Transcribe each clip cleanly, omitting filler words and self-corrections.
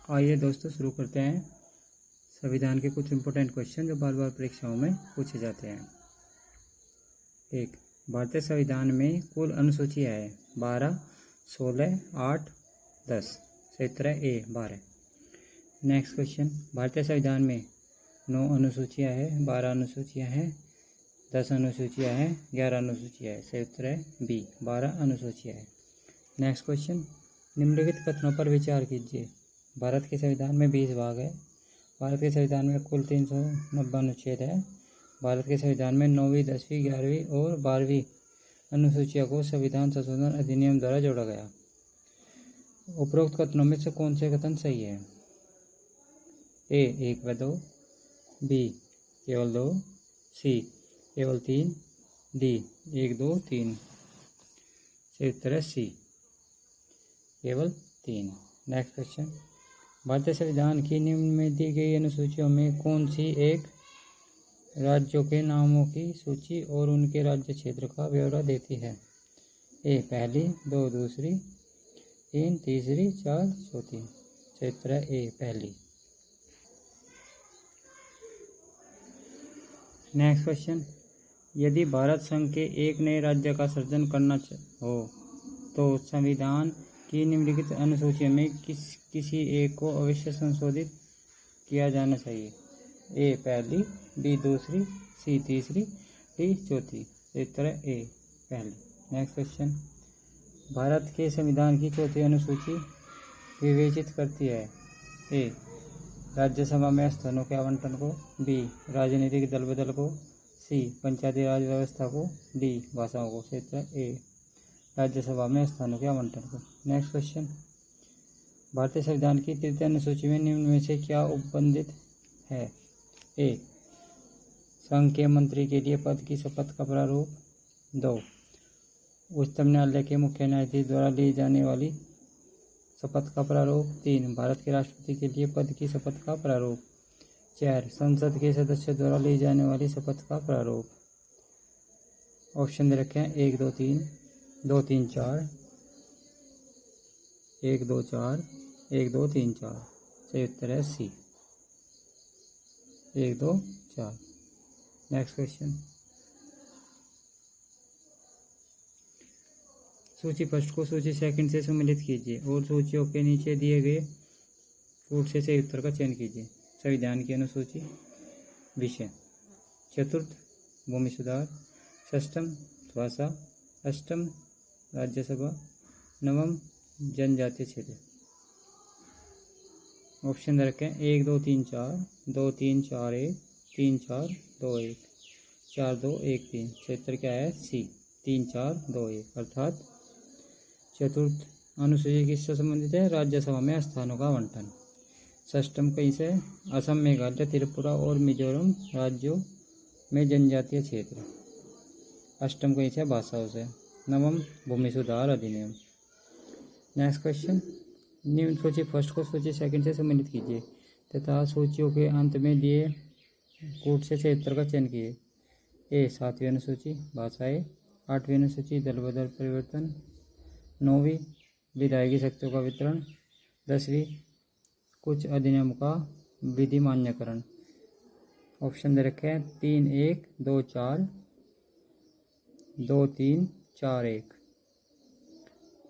आइए दोस्तों शुरू करते हैं संविधान के कुछ इम्पोर्टेंट क्वेश्चन जो बार बार परीक्षाओं में पूछे जाते हैं। 1. भारतीय संविधान में कुल अनुसूचियाँ है 12, 16, 8, 10। सही उत्तर है ए 12। नेक्स्ट क्वेश्चन, भारतीय संविधान में 9 अनुसूचियाँ है, 12 अनुसूचियाँ हैं, 10 अनुसूचियाँ हैं, 11 अनुसूचियाँ है। सही उत्तर है बी 12 अनुसूचियाँ है। नेक्स्ट क्वेश्चन, निम्नलिखित कथनों पर विचार कीजिए। भारत के संविधान में 20 भाग है। भारत के संविधान में कुल 390 अनुच्छेद है। भारत के संविधान में 9वीं, 10वीं, 11वीं और 12वीं अनुसूचियों को संविधान संशोधन अधिनियम द्वारा जोड़ा गया। उपरोक्त कथनों में से कौन से कथन सही है? ए 1 व 2, बी केवल 2, सी केवल 3, डी 1, 2, 3। सही उत्तर है सी केवल 3। नेक्स्ट क्वेश्चन, भारतीय संविधान की निम्न में दी गई अनुसूचियों में कौन सी एक राज्यों के नामों की सूची और उनके राज्य क्षेत्र का ब्यौरा देती है? ए पहली, 2 दूसरी, 3 तीसरी, 4 चौथी। सही उत्तर है ए पहली। नेक्स्ट क्वेश्चन, यदि भारत संघ के एक नए राज्य का सृजन करना हो तो संविधान की निम्नलिखित अनुसूचियों में किसी एक को अवश्य संशोधित किया जाना चाहिए? ए पहली, बी दूसरी, सी तीसरी, डी चौथी। उत्तर है ए पहली। नेक्स्ट क्वेश्चन, भारत के संविधान की चौथी अनुसूची विवेचित करती है? ए राज्यसभा में स्थानों के आवंटन को, बी राजनीतिक दल बदल को, सी पंचायती राज व्यवस्था को, डी भाषाओं को। उत्तर है ए राज्यसभा में स्थानों के आवंटन को। नेक्स्ट क्वेश्चन, भारतीय संविधान की तृतीय अनुसूची में निम्न में से क्या उपबंधित है? ए संघ के मंत्री के लिए पद की शपथ का प्रारूप, 2 उच्चतम न्यायालय के मुख्य न्यायाधीश द्वारा ली जाने वाली शपथ का प्रारूप, 3 भारत के राष्ट्रपति के लिए पद की शपथ का प्रारूप, 4 संसद के सदस्य द्वारा ली जाने वाली शपथ का प्रारूप। ऑप्शन दे रखे हैं 1, 2, 3, 2, 3, 4, 1, 2, 4, 1, 2, 3, 4। सही उत्तर है सी 1, 2, 4। नेक्स्ट क्वेश्चन, सूची फर्स्ट को सूची सेकंड से सम्मिलित कीजिए और सूचियों के नीचे दिए गए फूट से सही उत्तर का चयन कीजिए। संविधान की अनुसूची, विषय चतुर्थ भूमि सुधार, षष्ठम भाषा, अष्टम राज्यसभा, नवम जनजातीय क्षेत्र। ऑप्शन रखें 1, 2, 3, 4, 2, 3, 4, 1, 3, 4, 2, 1, 4, 2, 1, 3। क्षेत्र क्या है? सी 3, 4, 2, 1। अर्थात चतुर्थ अनुसूची किससे संबंधित है? राज्यसभा में स्थानों का आवंटन। षष्ठम कहीं से? असम, मेघालय, त्रिपुरा और मिजोरम राज्यों में जनजातीय क्षेत्र। अष्टम कहीं से? भाषाओं से। नवम भूमि सुधार अधिनियम। नेक्स्ट क्वेश्चन, निम्न सूची फर्स्ट को सूची सेकंड से सम्मिलित कीजिए तथा सूचियों के अंत में दिए कूट से सही उत्तर का चयन कीजिए। ए 7वीं अनुसूची भाषाएं, 8वीं अनुसूची दल बदल परिवर्तन, 9वीं विधायी शक्तियों का वितरण, 10वीं कुछ अधिनियम का विधि मान्यकरण। ऑप्शन दे रखे हैं 3, 1, 2, 4, 2, 3, 4, 1,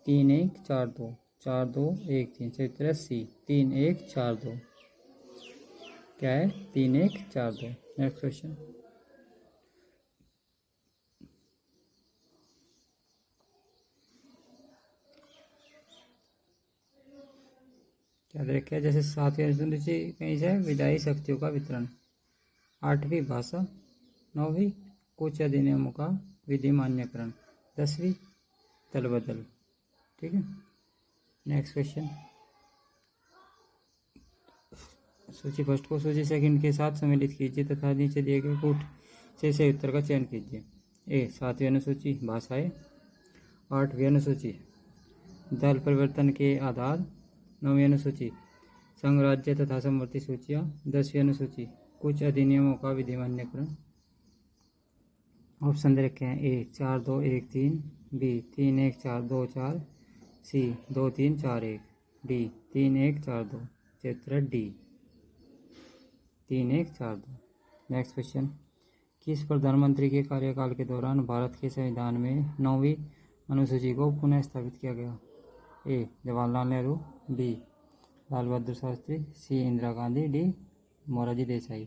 3, 1, 4, 2, 4, 2, 1, 3। सही उत्तर है सी 3, 1, 4, 2। क्या है? 3, 1, 4, 2। नेक्स्ट क्वेश्चन, क्या देखिए जैसे 7वीं अनुसूची कहीं से? विधायी शक्तियों का वितरण, 8वीं भाषा, 9वीं कुछ अधिनियमों का विधि मान्यकरण, 10वीं दल बदल। ठीक है। नेक्स्ट क्वेश्चन, सूची फर्स्ट को सूची सेकंड के साथ सम्मिलित कीजिए तथा नीचे दिए गए कूट से सही उत्तर का चयन कीजिए। ए 7वीं अनुसूची भाषाएं, 8वीं अनुसूची दल परिवर्तन के आधार, 9वीं अनुसूची संघ राज्य तथा समवर्ती सूचियाँ, 10वीं अनुसूची कुछ अधिनियमों का विधि मान्यकरण। ऑप्शन दे रखे हैं ए 4, 2, 1, 3, बी 3, 1, 4, 2, 4, सी 2, 3, 4, 1, डी 3, 1, 4, 2। क्षेत्र डी 3 1 4 2। नेक्स्ट क्वेश्चन, किस प्रधानमंत्री के कार्यकाल के दौरान भारत के संविधान में 9वीं अनुसूची को पुनः स्थापित किया गया? ए जवाहरलाल नेहरू, बी लाल बहादुर शास्त्री, सी इंदिरा गांधी, डी मोरारजी देसाई।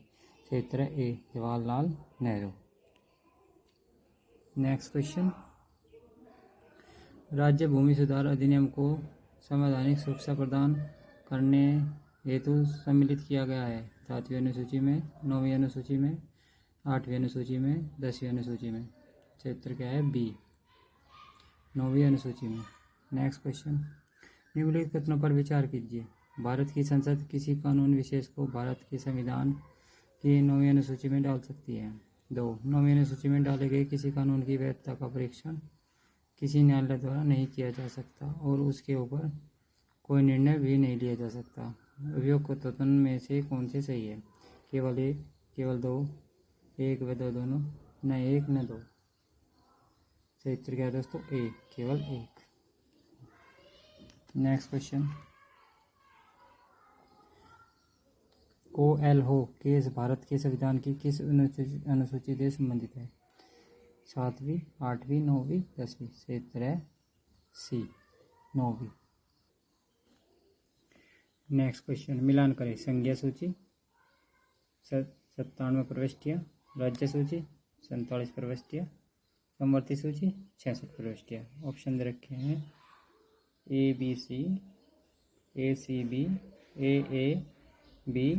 क्षेत्र ए जवाहरलाल नेहरू। नेक्स्ट क्वेश्चन, राज्य भूमि सुधार अधिनियम को संवैधानिक सुरक्षा प्रदान करने हेतु सम्मिलित किया गया है 7वीं अनुसूची में, 9वीं अनुसूची में, 8वीं अनुसूची में, 10वीं अनुसूची में। क्षेत्र क्या है? बी 9वीं अनुसूची में। नेक्स्ट क्वेश्चन, निम्नलिखित कथनों पर विचार कीजिए। भारत की संसद किसी कानून विशेष को भारत के संविधान की 9वीं अनुसूची में डाल सकती है। 2 9वीं अनुसूची में डाले गए किसी कानून की वैधता का परीक्षण किसी न्यायालय द्वारा नहीं किया जा सकता और उसके ऊपर कोई निर्णय भी नहीं लिया जा सकता। उपयुक्त कथन में से कौन से सही है? केवल एक, केवल दो, एक व दो दोनों, न एक न दो। क्षेत्र क्या है दोस्तों? ए केवल एक। Next question, Coelho case Bharat के संविधान की किस अनुसूची से संबंधित है? 7वीं, 8वीं, 9वीं, 10वीं। क्षेत्र है सी 9वीं। नेक्स्ट क्वेश्चन, मिलान करें। संज्ञा सूची 97 प्रविष्टियाँ, राज्य सूची 47 प्रविष्टियाँ, समवर्ती सूची 66 प्रविष्टियाँ। ऑप्शन दे रखे हैं A B C, A C B, A B,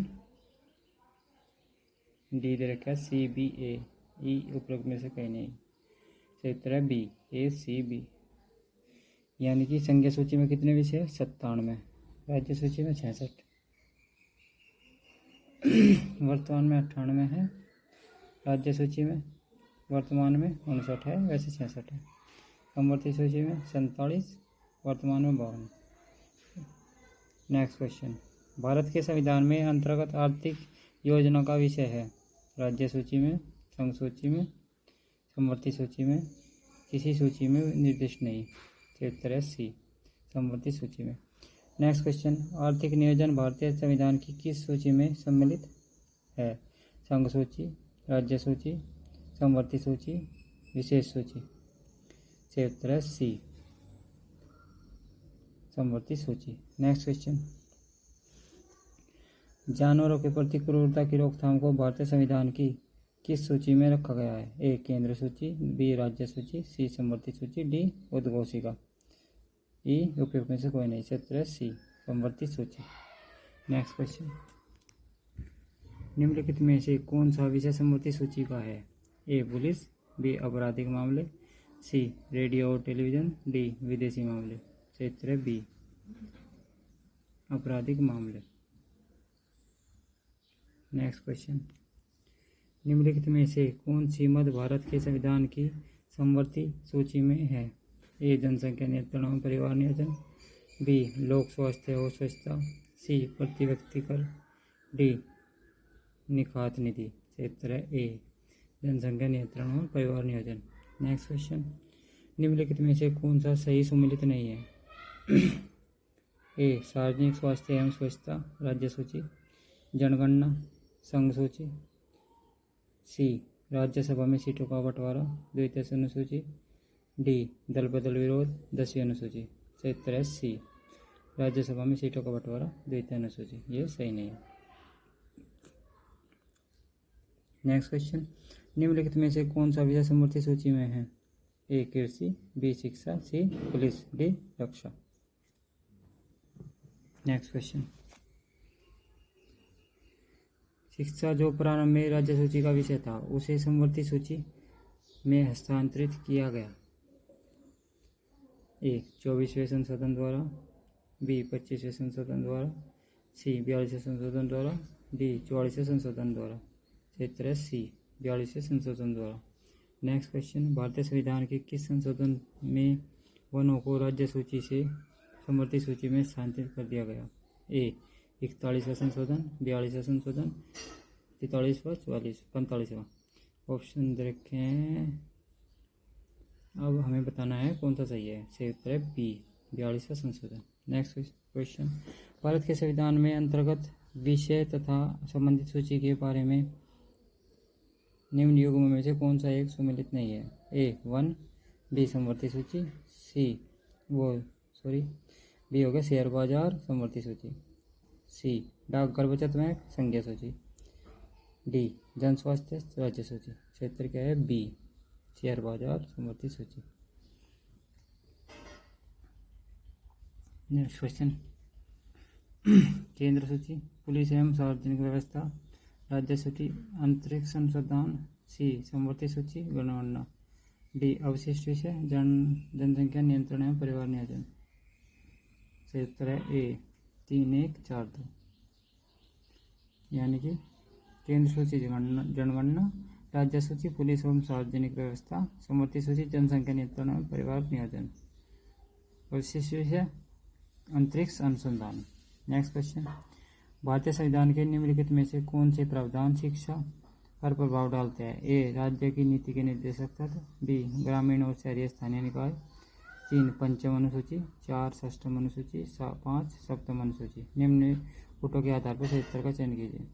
D दे रखा है सी बी ए, ई उपरोक्त में से कहीं नहीं। क्षेत्र है बी ए सी बी। यानी कि संज्ञा सूची में कितने विषय? 97, राज्य सूची में 66, वर्तमान में 98 है, राज्य सूची में वर्तमान में 59 है, वैसे 66 है, समवर्ती सूची में 47, वर्तमान में 52। नेक्स्ट क्वेश्चन, भारत के संविधान में अंतर्गत आर्थिक योजना का विषय है। राज्य सूची में, संघ सूची में, समवर्ती सूची में, किसी सूची में निर्दिष्ट नहीं। क्षेत्र है सी समवर्ती सूची में। नेक्स्ट क्वेश्चन, आर्थिक नियोजन भारतीय संविधान की किस सूची में सम्मिलित है? संघ सूची, राज्य सूची, समवर्ती सूची, विशेष सूची। क्षेत्र है सी समवर्ती सूची। नेक्स्ट क्वेश्चन, जानवरों के प्रति क्रूरता की रोकथाम को भारतीय संविधान की किस सूची में रखा गया है? ए केंद्र सूची, बी राज्य सूची, सी समवर्ती सूची, डी उद्घोषिका। ई उपयुक्त में से कोई नहीं। क्षेत्र है सी समवर्ती सूची। नेक्स्ट क्वेश्चन, निम्नलिखित में से कौन सा विषय समवर्ती सूची का है? ए पुलिस, बी आपराधिक मामले, सी रेडियो और टेलीविजन, डी विदेशी मामले। क्षेत्र है बी आपराधिक मामले। नेक्स्ट क्वेश्चन, निम्नलिखित में से कौन सी मद भारत के संविधान की समवर्ती सूची में है? ए जनसंख्या नियंत्रण और परिवार नियोजन, बी लोक स्वास्थ्य और स्वच्छता, सी प्रति व्यक्ति कर, डी निखात निधि। क्षेत्र है ए जनसंख्या नियंत्रण और परिवार नियोजन। नेक्स्ट क्वेश्चन, निम्नलिखित में से कौन सा सही सम्मिलित नहीं है? ए सार्वजनिक स्वास्थ्य एवं स्वच्छता, राज्य सूची, जनगणना, संघ सूची, सी राज्यसभा में सीटों का बंटवारा, द्वितीय अनुसूची, डी दल बदल विरोध, 10वीं अनुसूची। क्षेत्र है सी राज्यसभा में सीटों का बंटवारा, द्वितीय अनुसूची। ये सही नहीं है। नेक्स्ट क्वेश्चन, निम्नलिखित में से कौन सा विषय समवर्ती सूची में है? ए कृषि, बी शिक्षा, सी पुलिस, डी रक्षा। नेक्स्ट क्वेश्चन, शिक्षा जो प्रारंभ में राज्य सूची का विषय था उसे समवर्ती सूची में हस्तांतरित किया गया। ए 24वें संशोधन द्वारा, बी 25वें संशोधन द्वारा, सी 42वें संशोधन द्वारा, डी 44वें संशोधन द्वारा। क्षेत्र है सी 42वें संशोधन द्वारा। नेक्स्ट क्वेश्चन, भारतीय संविधान के किस संशोधन में वनों को राज्य सूची से समवर्ती सूची में स्थानांतरित कर दिया गया? ए 41वां संशोधन, 42वां संशोधन, 43वां, 44, 45वां। ऑप्शन दे रखे हैं, अब हमें बताना है कौन सा सही है। क्षेत्र है बी 42वां संशोधन। नेक्स्ट क्वेश्चन, भारत के संविधान में अंतर्गत विषय तथा संबंधित सूची के बारे में निम्न युग्म में से कौन सा एक सम्मिलित नहीं है? ए 1, बी समवर्ती सूची, बी हो गया शेयर बाजार समवर्ती सूची, सी डाकघर बचत बैंक संघीय सूची, डी जन स्वास्थ्य राज्य सूची। क्षेत्र क्या है? बी शेयर बाजार समवर्ती सूची। नेक्स्ट क्वेश्चन, केंद्र सूची, पुलिस एवं सार्वजनिक व्यवस्था, राज्य सूची, अंतरिक्ष अनुसंधान, सी समवर्ती सूची जनगणना, डी अवशिष्ट विषय जनसंख्या नियंत्रण एवं परिवार नियोजन। सही उत्तर है ए 3, 1, 4, 2, यानी कि केंद्र सूची जनगणना, राज्य सूची पुलिस एवं सार्वजनिक व्यवस्था, समवर्ती सूची जनसंख्या नियंत्रण एवं परिवार नियोजन, अवशिष्ट विषय अंतरिक्ष अनुसंधान। नेक्स्ट क्वेश्चन, भारतीय संविधान के निम्नलिखित में से कौन से प्रावधान शिक्षा पर प्रभाव डालते हैं? ए राज्य की नीति के निर्देशक तत्व, बी ग्रामीण और शहरी स्थानीय निकाय, 3 पंचम अनुसूची, 4 षष्ठम अनुसूची, 5 सप्तम अनुसूची। निम्न फोटो के आधार पर सही उत्तर का चयन कीजिए।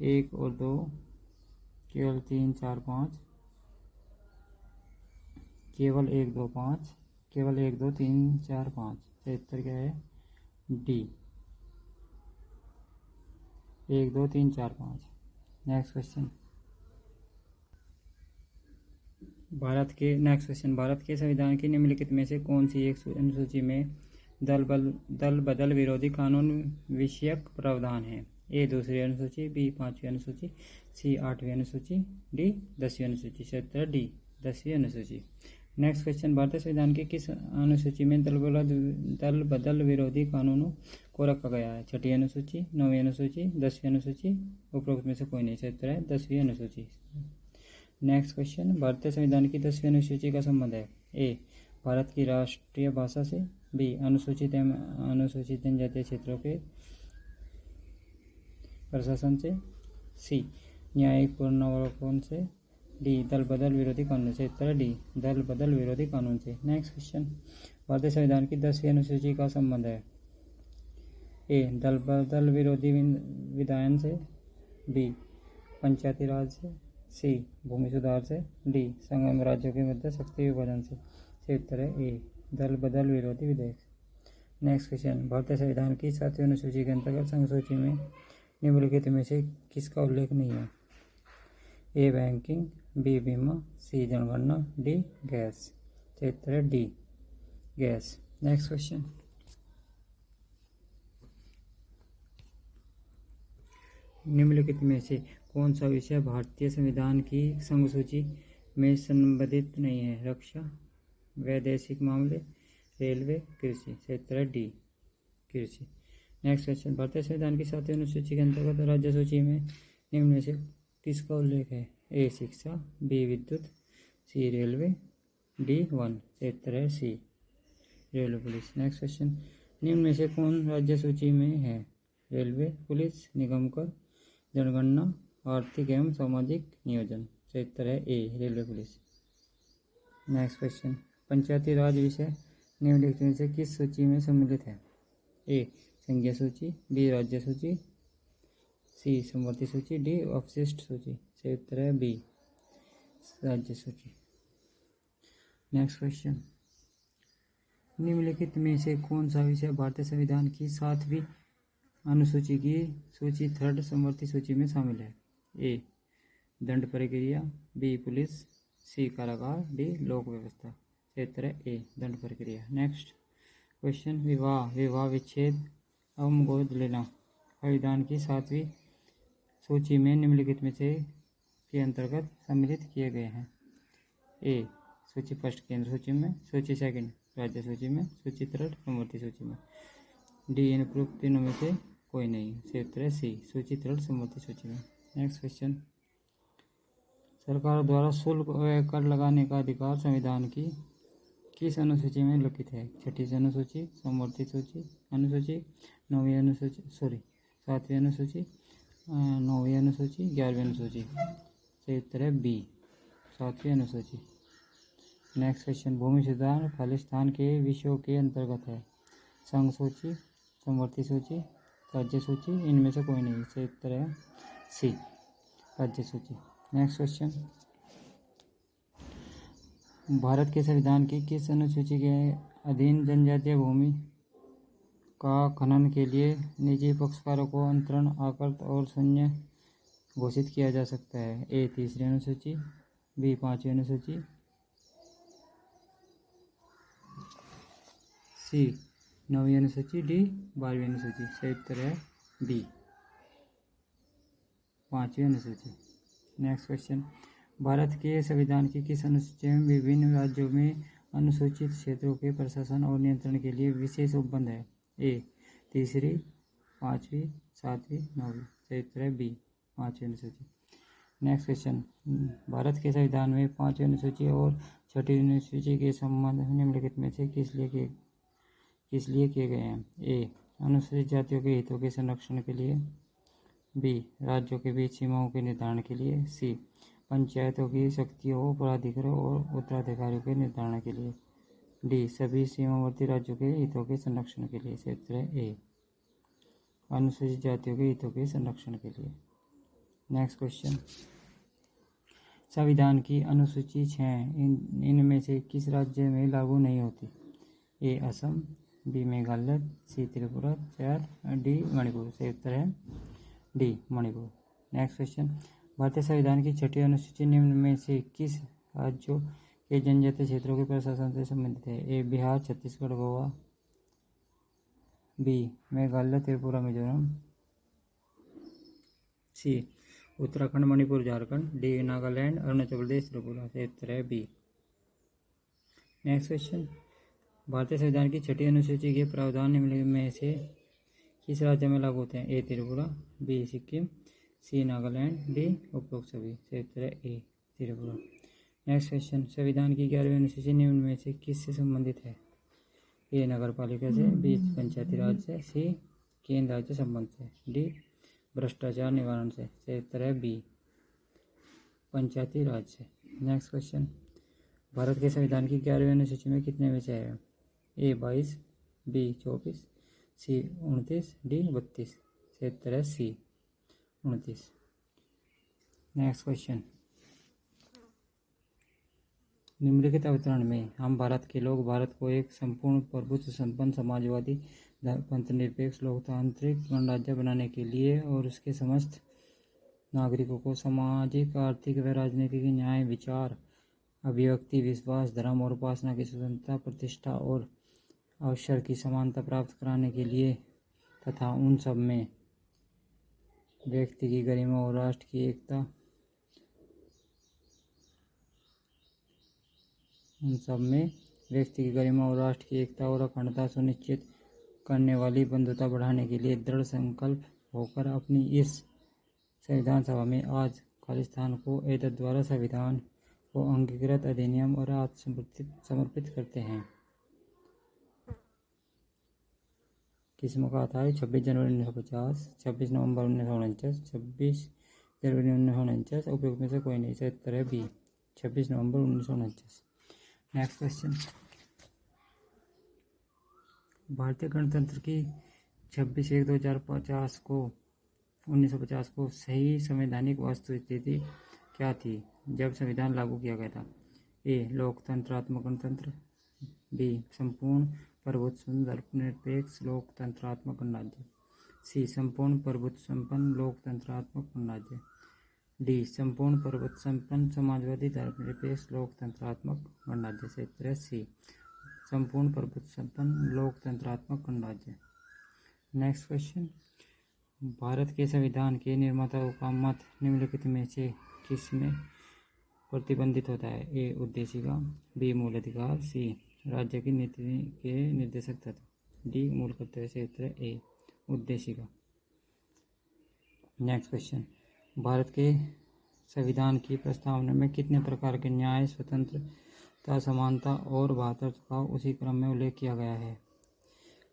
1 और 2, केवल 3, 4, 5, केवल 1, 2, 5, केवल 1, 2, 3, 4, 5। सही उत्तर क्या है? डी 1, 2, 3, 4, 5। नेक्स्ट क्वेश्चन, भारत के संविधान की निम्नलिखित में से कौन सी एक अनुसूची में दल बदल विरोधी कानून विषयक प्रावधान है? ए 2री अनुसूची, बी 5वीं अनुसूची, सी 8वीं अनुसूची, डी 10वीं अनुसूची। क्षेत्र डी 10वीं अनुसूची। नेक्स्ट क्वेश्चन, भारतीय संविधान की किस अनुसूची में दल बदल विरोधी कानूनों को रखा गया है? 6ठी अनुसूची, 9वीं अनुसूची, 10वीं अनुसूची, उपरोक्त में से कोई नहीं। क्षेत्र है 10वीं अनुसूची। नेक्स्ट क्वेश्चन, भारतीय संविधान की 10वीं अनुसूची का संबंध है? ए भारत की राष्ट्रीय भाषा से, बी अनुसूचित जनजातीय क्षेत्रों के प्रशासन से, सी न्यायिक पुनरावलोकन से, डी दल बदल विरोधी कानून से। उत्तर डी दल बदल विरोधी कानून से। नेक्स्ट क्वेश्चन, भारतीय संविधान की 10वीं अनुसूची का संबंध है? ए दल बदल विरोधी विधायन से, बी पंचायती राज से, सी भूमि सुधार से, डी संगम राज्यों के मध्य शक्ति विभाजन से। सही उत्तर है ए दल बदल विरोधी विधेयक। नेक्स्ट क्वेश्चन, भारतीय संविधान की 7वीं अनुसूची के अंतर्गत संघ सूची में निम्नलिखित में से किसका उल्लेख नहीं है? ए बैंकिंग, बी बीमा, सी जनगणना, डी गैस। सही उत्तर है डी गैस। नेक्स्ट क्वेश्चन, निम्नलिखित में से कौन सा विषय भारतीय संविधान की संघ सूची में संबंधित नहीं है? रक्षा, वैदेशिक मामले, रेलवे, कृषि। सही उत्तर है डी कृषि। नेक्स्ट क्वेश्चन, भारतीय संविधान की 7वीं अनुसूची के अंतर्गत राज्य सूची में निम्न में से किसका उल्लेख है? ए शिक्षा, बी विद्युत, सी रेलवे, डी वन। सही उत्तर है सी रेलवे पुलिस। नेक्स्ट क्वेश्चन, निम्न में से कौन राज्य सूची में है? रेलवे पुलिस, निगम कर, जनगणना, आर्थिक एवं सामाजिक नियोजन। सही उत्तर है ए रेलवे पुलिस। नेक्स्ट क्वेश्चन, पंचायती राज विषय निम्नलिखित में से किस सूची में सम्मिलित है? ए संघीय सूची, बी राज्य सूची, सी समवर्ती सूची, डी अवशिष्ट सूची। सही उत्तर है बी राज्य सूची। नेक्स्ट क्वेश्चन, निम्नलिखित में से कौन सा विषय भारतीय संविधान की 7वीं अनुसूची की सूची 3rd समवर्ती सूची में शामिल है? ए दंड प्रक्रिया, बी पुलिस, सी कारागार, डी लोक व्यवस्था। सही उत्तर है ए दंड प्रक्रिया। नेक्स्ट क्वेश्चन, विवाह विच्छेद एवं गोद लेना संविधान की 7वीं सूची में निम्नलिखित में से के अंतर्गत सम्मिलित किए गए हैं? ए सूची 1 केंद्र सूची में, सूची 2 राज्य सूची में, सूची 3 समवर्ती सूची में, डी इन उपरोक्त तीनों में से कोई नहीं। सही उत्तर है सी सूची 3 समवर्ती सूची में। नेक्स्ट क्वेश्चन, सरकार द्वारा शुल्क व कर लगाने का अधिकार संविधान की किस अनुसूची में लिखित है? 6ठी अनुसूची, समवर्ती सूची अनुसूची, 9वीं अनुसूची, 7वीं अनुसूची, 9वीं अनुसूची, 11वीं अनुसूची। सही उत्तर है बी 7वीं अनुसूची। नेक्स्ट क्वेश्चन, भूमि सुधार खालिस्तान के विषयों के अंतर्गत है? संघ सूची, समवर्ती सूची, राज्य सूची, इनमें से कोई नहीं। सही उत्तर है सी, राज्य सूची। नेक्स्ट क्वेश्चन, भारत के संविधान की किस अनुसूची के अधीन जनजातीय भूमि का खनन के लिए निजी पक्षकारों को अंतरण, आकृत और शून्य घोषित किया जा सकता है? ए 3री अनुसूची, बी 5वीं अनुसूची, सी 9वीं अनुसूची, डी 12वीं अनुसूची। सही उत्तर है बी 5वीं अनुसूची। नेक्स्ट क्वेश्चन, भारत के संविधान की किस अनुसूची में विभिन्न राज्यों में अनुसूचित क्षेत्रों के प्रशासन और नियंत्रण के लिए विशेष उपबंध है? ए 3री, 5वीं, 7वीं, 9वीं। सही उत्तर है बी 5वीं अनुसूची। नेक्स्ट क्वेश्चन, भारत के संविधान में 5वीं अनुसूची और 6वीं अनुसूची के संबंध निम्नलिखित में से किस लिए किए गए हैं? ए अनुसूचित जातियों के हितों के संरक्षण के लिए, बी राज्यों के बीच सीमाओं के निर्धारण के लिए, सी पंचायतों की शक्तियों, प्राधिकारों और उत्तराधिकारियों के निर्धारण के लिए, डी सभी सीमावर्ती राज्यों के हितों के संरक्षण के लिए। सही उत्तर है ए अनुसूचित जातियों के हितों के संरक्षण के लिए। नेक्स्ट क्वेश्चन, संविधान की अनुसूची 6 इनमें से किस राज्य में लागू नहीं होती? ए असम, बी मेघालय, सी त्रिपुरा, डी मणिपुर। सही उत्तर है डी मणिपुर। नेक्स्ट क्वेश्चन, भारतीय संविधान की 6वीं अनुसूची निम्न में से किस राज्यों के जनजातीय क्षेत्रों के प्रशासन से संबंधित है? ए बिहार, छत्तीसगढ़, गोवा, बी मेघालय, त्रिपुरा, मिजोरम, सी उत्तराखंड, मणिपुर, झारखंड, डी नागालैंड, अरुणाचल प्रदेश, त्रिपुरा। सही उत्तर है बी। नेक्स्ट क्वेश्चन, भारतीय संविधान की 6वीं अनुसूची के प्रावधान निम्नलिखित में से किस राज्य में लागू होते हैं? ए त्रिपुरा, बी सिक्किम, सी नागालैंड, डी उपरोक्त सभी। सही उत्तर है ए त्रिपुरा। नेक्स्ट क्वेश्चन, संविधान की 11वीं अनुसूची निम्न में से किससे संबंधित है? ए नगर पालिका से, बी पंचायती राज से, सी केंद्र राज्य संबंध से, डी भ्रष्टाचार निवारण से। सही उत्तर है बी पंचायती राज से। नेक्स्ट क्वेश्चन, भारत के संविधान की 11वीं अनुसूची में कितने विषय है? ए 22, बी 24, सी 29, डी 32। सही उत्तर है सी 29। नेक्स्ट क्वेश्चन, निम्नलिखित अवतरण में हम भारत के लोग भारत को एक संपूर्ण प्रभुत्व संपन्न समाजवादी धर्मनिरपेक्ष लोकतांत्रिक गणराज्य बनाने के लिए और उसके समस्त नागरिकों को सामाजिक, आर्थिक व राजनीतिक न्याय, विचार, अभिव्यक्ति, विश्वास, धर्म और उपासना की स्वतंत्रता, प्रतिष्ठा और अवसर की समानता प्राप्त कराने के लिए तथा उन सब में व्यक्ति की गरिमा और राष्ट्र की एकता और अखंडता सुनिश्चित करने वाली बंधुता बढ़ाने के लिए दृढ़ संकल्प होकर अपनी इस संविधान सभा में आज खालिस्तान को एतद द्वारा संविधान को अंगीकृत अधिनियम और समर्पित करते हैं। किस मौका आता है? 26 जनवरी 1950, 26 नवंबर 1949, 26 जनवरी 1949। उपयुक्त में से कोई नहीं। सही उत्तर है बी 26 नवंबर 1949। नेक्स्ट क्वेश्चन, भारतीय गणतंत्र की 26/1/2050 को 1950 को सही संवैधानिक वस्तुस्थिति क्या थी जब संविधान लागू किया गया था? ए लोकतंत्रात्मक गणतंत्र, बी संपूर्ण प्रभुत्व धर्मनिरपेक्ष लोकतंत्रात्मक गणराज्य, सी संपूर्ण प्रभुत्व संपन्न लोकतंत्रात्मक गणराज्य, डी संपूर्ण प्रभुत्व संपन्न समाजवादी धर्मनिरपेक्ष लोकतंत्रात्मक गणराज्य। से उत्तर है सी संपूर्ण प्रभुत्व संपन्न लोकतंत्रात्मक गणराज्य। नेक्स्ट क्वेश्चन, भारत के संविधान के निर्माताओं का मत निम्नलिखित में से किसमें प्रतिबंधित होता है? ए उद्देशिका, बी मूल अधिकार, सी राज्य की नीति के निर्देशक तत्व, डी मूल कर्तव्य। से उत्तर है ए उद्देशिका। नेक्स्ट क्वेश्चन, भारत के संविधान की प्रस्तावना में कितने प्रकार के न्याय, स्वतंत्रता, समानता और भातृत्व उसी क्रम में उल्लेख किया गया है?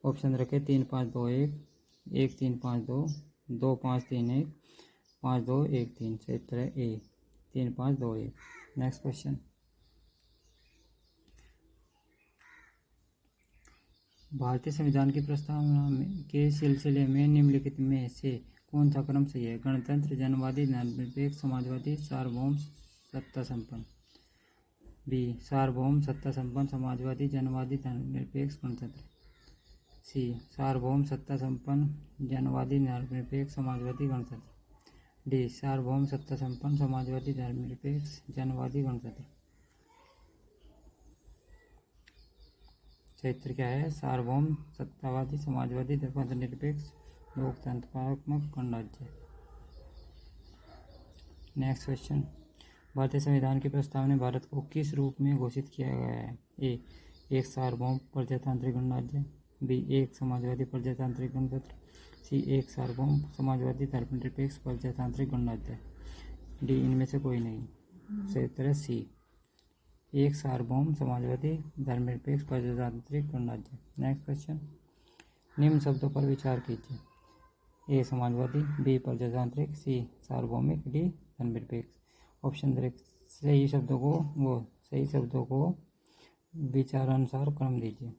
ऑप्शन रखें 3, 5, 2, 1, 1, 3, 5, 2, 2, 5, 3, 1, 5, 2, 1, 3। सही उत्तर है ए 3, 5, 2, 1। नेक्स्ट क्वेश्चन, भारतीय संविधान की प्रस्तावना के सिलसिले में निम्नलिखित में से कौन सा क्रम सही है? गणतंत्र, जनवादी, धर्मनिरपेक्ष, समाजवादी, सार्वभौम, सत्ता संपन्न। बी सार्वभौम, सत्ता संपन्न, समाजवादी, जनवादी, धर्मनिरपेक्ष, गणतंत्र। सी सार्वभौम, सत्ता संपन्न, जनवादी, धर्मनिरपेक्ष, समाजवादी, गणतंत्र। डी सार्वभौम, सत्ता संपन्न, समाजवादी, धर्मनिरपेक्ष, जनवादी, गणतंत्र। क्षेत्र क्या है? सार्वभौम, सत्तावादी, समाजवादी, धर्मनिरपेक्ष, लोकतंत्रात्मक गणराज्य। नेक्स्ट क्वेश्चन, भारतीय संविधान के प्रस्ताव ने भारत को किस रूप में घोषित किया गया है? ए एक सार्वभौम प्रजातांत्रिक गणराज्य, बी एक समाजवादी प्रजातांत्रिक गणतंत्र, सी एक सार्वभौम समाजवादी धर्मनिरपेक्ष प्रजातांत्रिक गणराज्य। डी इनमें से कोई नहीं। सही उत्तर है सी एक सार्वभौम समाजवादी धर्मनिरपेक्ष प्रजातांत्रिक गणराज्य। नेक्स्ट क्वेश्चन, निम्न शब्दों पर विचार कीजिए। ए समाजवादी, बी प्रजातांत्रिक, सी सार्वभौमिक, डी धर्मनिरपेक्ष। ऑप्शन सही शब्दों को विचारानुसार क्रम दीजिए।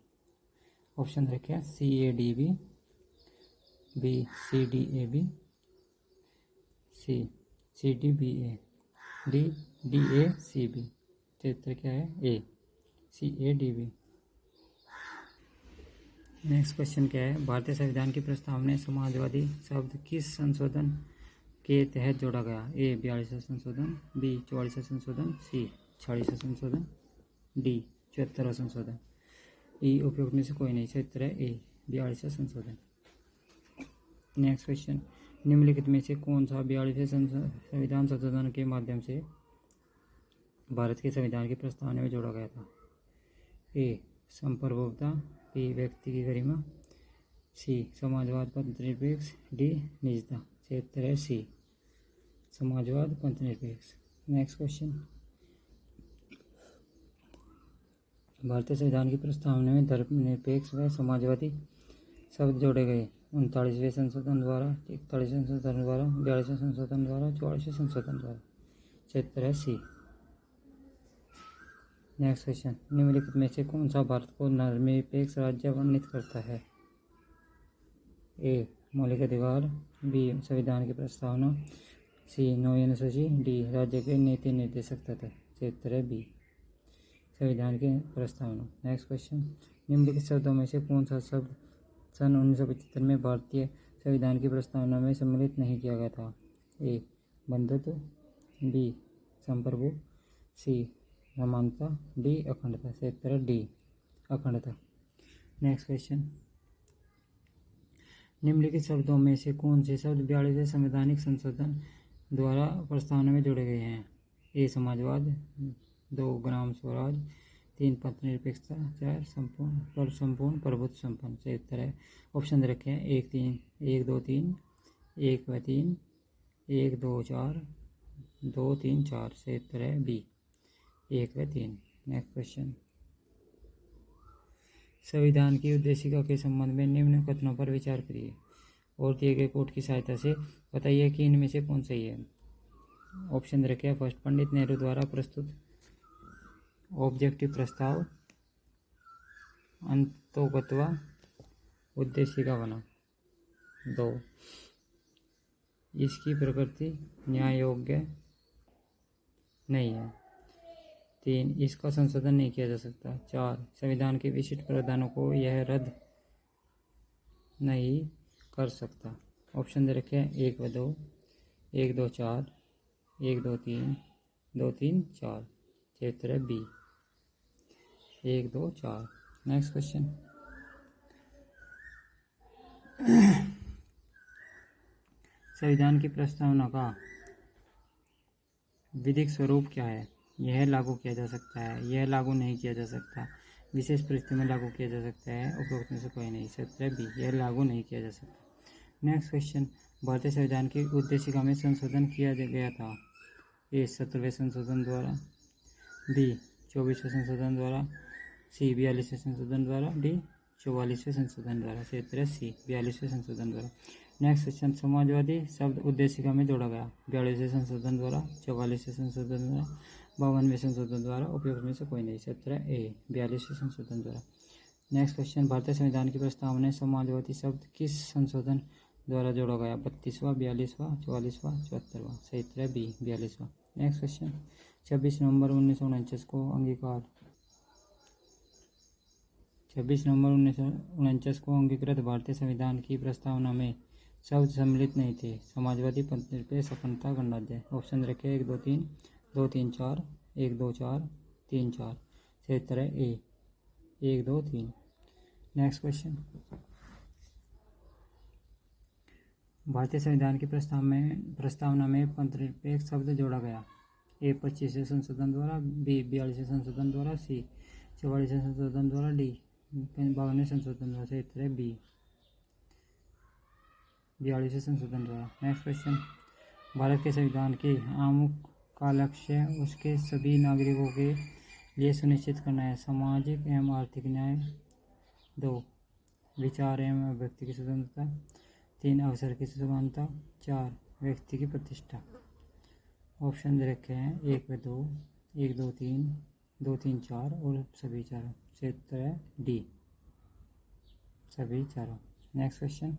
ऑप्शन रखिए C A D B, B C D A B, C C D B A, D D A C B. क्षेत्र क्या है? A C A D B. Next question क्या है? भारतीय संविधान की प्रस्ताव में समाजवादी शब्द किस संशोधन के तहत जोड़ा गया? ए 42वां संशोधन, बी 44वां संशोधन, सी 46वां संशोधन, डी 74वां संशोधन। ई उपयुक्त में से कोई नहीं। क्षेत्र है ए 42वां संशोधन। नेक्स्ट क्वेश्चन, निम्नलिखित में से कौन सा 42वें संविधान संशोधन के माध्यम से भारत के संविधान की प्रस्तावना में जोड़ा गया था? ए संप्रभुता, बी व्यक्ति की गरिमा, सी समाजवाद पंथनिरपेक्ष, डी निजता। क्षेत्र है सी समाजवाद पंथनिरपेक्ष। नेक्स्ट क्वेश्चन, भारतीय संविधान की प्रस्तावना में धर्मनिरपेक्ष व समाजवादी शब्द जोड़े गए 39वें संशोधन द्वारा, 41वें संशोधन द्वारा, 42वें संशोधन द्वारा, 44वें संशोधन द्वारा। क्षेत्र है सी। नेक्स्ट क्वेश्चन, निम्नलिखित में से कौन सा भारत को धर्मनिरपेक्ष राज्य वर्णित करता है? ए मौलिक अधिकार, बी संविधान की प्रस्तावना, सी नौवीं अनुसूची, डी राज्य के नीति निर्देशक तत्व। क्षेत्र है बी संविधान की प्रस्तावना। नेक्स्ट क्वेश्चन, निम्नलिखित शब्दों में से कौन सा शब्द सन 1975 में भारतीय संविधान की प्रस्तावना में सम्मिलित नहीं किया गया था? ए बंधुत्व, बी संप्रभु, सी समानता, डी अखंडता। क्षेत्र है डी अखंडता। नेक्स्ट क्वेश्चन, निम्नलिखित शब्दों में से कौन से शब्द 42वें संवैधानिक संशोधन द्वारा प्रस्तावना में जोड़े गए हैं? ए समाजवाद, 2 ग्राम स्वराज, 3 पंथनिरपेक्षता, 4 संपूर्ण प्रभुत्व संपन्न। क्षेत्र है ऑप्शन रखे हैं 1 3 1 2 3 1 व 3 1 2 4 2 3 4। क्षेत्र है बी 1 व 3। नेक्स्ट क्वेश्चन, संविधान की उद्देशिका के संबंध में निम्न कथनों पर विचार करिए और दिए गए कोड की सहायता से बताइए कि इनमें से कौन सही है। ऑप्शन रखे फर्स्ट, पंडित नेहरू द्वारा प्रस्तुत ऑब्जेक्टिव प्रस्ताव अंतोगत्वा उद्देशिका बना। 2 इसकी प्रकृति न्याय योग्य नहीं है। 3 इसका संशोधन नहीं किया जा सकता। 4 संविधान के विशिष्ट प्रावधानों को यह रद्द नहीं कर सकता। ऑप्शन दे रखे हैं 1 व 2, 1 2 4 1 2 3 2 3 4। क्षेत्र है बी 1 2 4। नेक्स्ट क्वेश्चन, संविधान की प्रस्तावना का विधिक स्वरूप क्या है? यह लागू किया जा सकता है, यह लागू नहीं किया जा सकता, विशेष परिस्थिति में लागू किया जा सकता है, उपरोक्त में से कोई नहीं। क्षेत्र है बी यह लागू नहीं किया जा सकता। नेक्स्ट क्वेश्चन, भारतीय संविधान की उद्देशिका में संशोधन किया गया था? ए 17वें संशोधन द्वारा, बी 24वें संशोधन द्वारा, सी 42वें संशोधन द्वारा, डी 44वें संशोधन द्वारा। क्षेत्र है सी 42वें संशोधन द्वारा। नेक्स्ट क्वेश्चन, समाजवादी शब्द उद्देशिका में जोड़ा गया 42वें संशोधन द्वारा, 44वें संशोधन द्वारा, 52वें संशोधन द्वारा, उपयुक्त में से कोई नहीं। क्षेत्र है ए 42वें संशोधन द्वारा। नेक्स्ट क्वेश्चन, भारतीय संविधान की प्रस्तावना में समाजवादी शब्द किस संशोधन द्वारा जोड़ा गया? 32वां, 42वां, 44वां, 74वां? सही उत्तर बी, 42वां। नेक्स्ट क्वेश्चन, 26 नवंबर 1949 को अंगीकार 26 नवंबर 1949 को अंगीकृत भारतीय संविधान की प्रस्तावना में शब्द सम्मिलित नहीं थे। समाजवादी, पंथनिरपेक्ष, स्वतंत्रता, गणराज्य? ऑप्शन रखे 1 2 3, 2 3 4, 1 2 4, 3 4? सही उत्तर है ए, 1 2 3। नेक्स्ट क्वेश्चन, भारतीय संविधान की प्रस्तावना में पंथनिरपेक्ष शब्द जोड़ा गया? ए 25वें संशोधन द्वारा, बी 42वें संशोधन द्वारा, सी 44वें संशोधन द्वारा, डी 52वें संशोधन द्वारा? सही उत्तर है बी, 42वें संशोधन द्वारा। नेक्स्ट क्वेश्चन, भारत के संविधान के आमुख का लक्ष्य उसके सभी नागरिकों के लिए सुनिश्चित करना है? सामाजिक एवं आर्थिक न्याय, 2 विचार एवं अभिव्यक्ति की स्वतंत्रता, 3 अवसर की समानता, 4 व्यक्ति की प्रतिष्ठा? ऑप्शन दे रखे हैं 1 व 2, 1 2 3, 2 3 4 और सभी चारों? सही उत्तर है डी, सभी चारों। नेक्स्ट क्वेश्चन,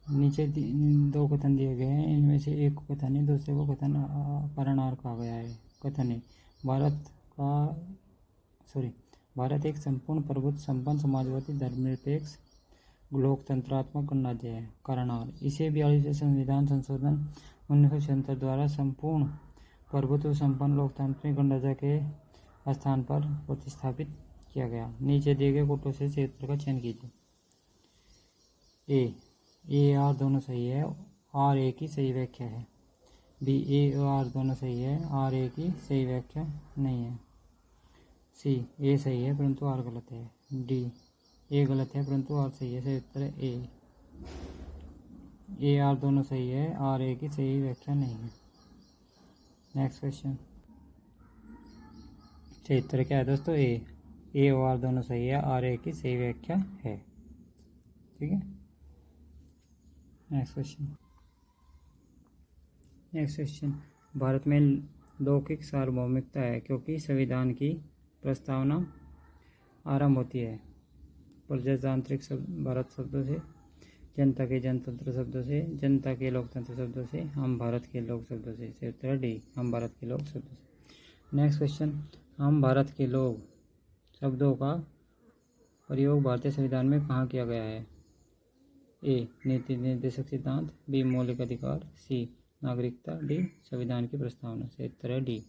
नीचे 2 कथन दिए गए हैं, इनमें से एक को कथन है, दूसरे को कथन अपरनार कहा गया है। कथन है, भारत एक संपूर्ण प्रभुत्व संपन्न समाजवादी धर्मनिरपेक्ष लोकतंत्रात्मक गणराज्य है। करनार, इसे 42वें संविधान संशोधन 1976 द्वारा संपूर्ण प्रभुत्व संपन्न लोकतांत्रिक गणराज्य के स्थान पर प्रतिस्थापित किया गया। नीचे दिए गए कोटों से सही उत्तर का चयन कीजिए। ए आर दोनों सही है, आर ए की सही व्याख्या है। बी ए आर दोनों सही है, आर ए की सही व्याख्या नहीं है। सी ए सही है परंतु आर गलत है। डी ए गलत है परंतु आर सही है। सही उत्तर है ए आर दोनों सही है, आर ए की सही व्याख्या नहीं है। नेक्स्ट क्वेश्चन, सही उत्तर क्या है दोस्तों? ए और आर दोनों सही है, आर ए की सही व्याख्या है। ठीक है। नेक्स्ट क्वेश्चन, भारत में लौकिक सार्वभौमिकता है क्योंकि संविधान की प्रस्तावना आरंभ होती है प्रजातांत्रिक भारत शब्दों से, जनता के जनतंत्र शब्दों से, जनता के लोकतंत्र शब्दों से, हम भारत के लोग शब्दों से। सही उत्तर डी, हम भारत के लोग शब्दों से। नेक्स्ट क्वेश्चन, हम भारत के लोग शब्दों का प्रयोग भारतीय संविधान में कहाँ किया गया है? ए नीति निर्देशक सिद्धांत, बी मौलिक अधिकार, सी नागरिकता, डी संविधान की प्रस्तावना। सही उत्तर है डी,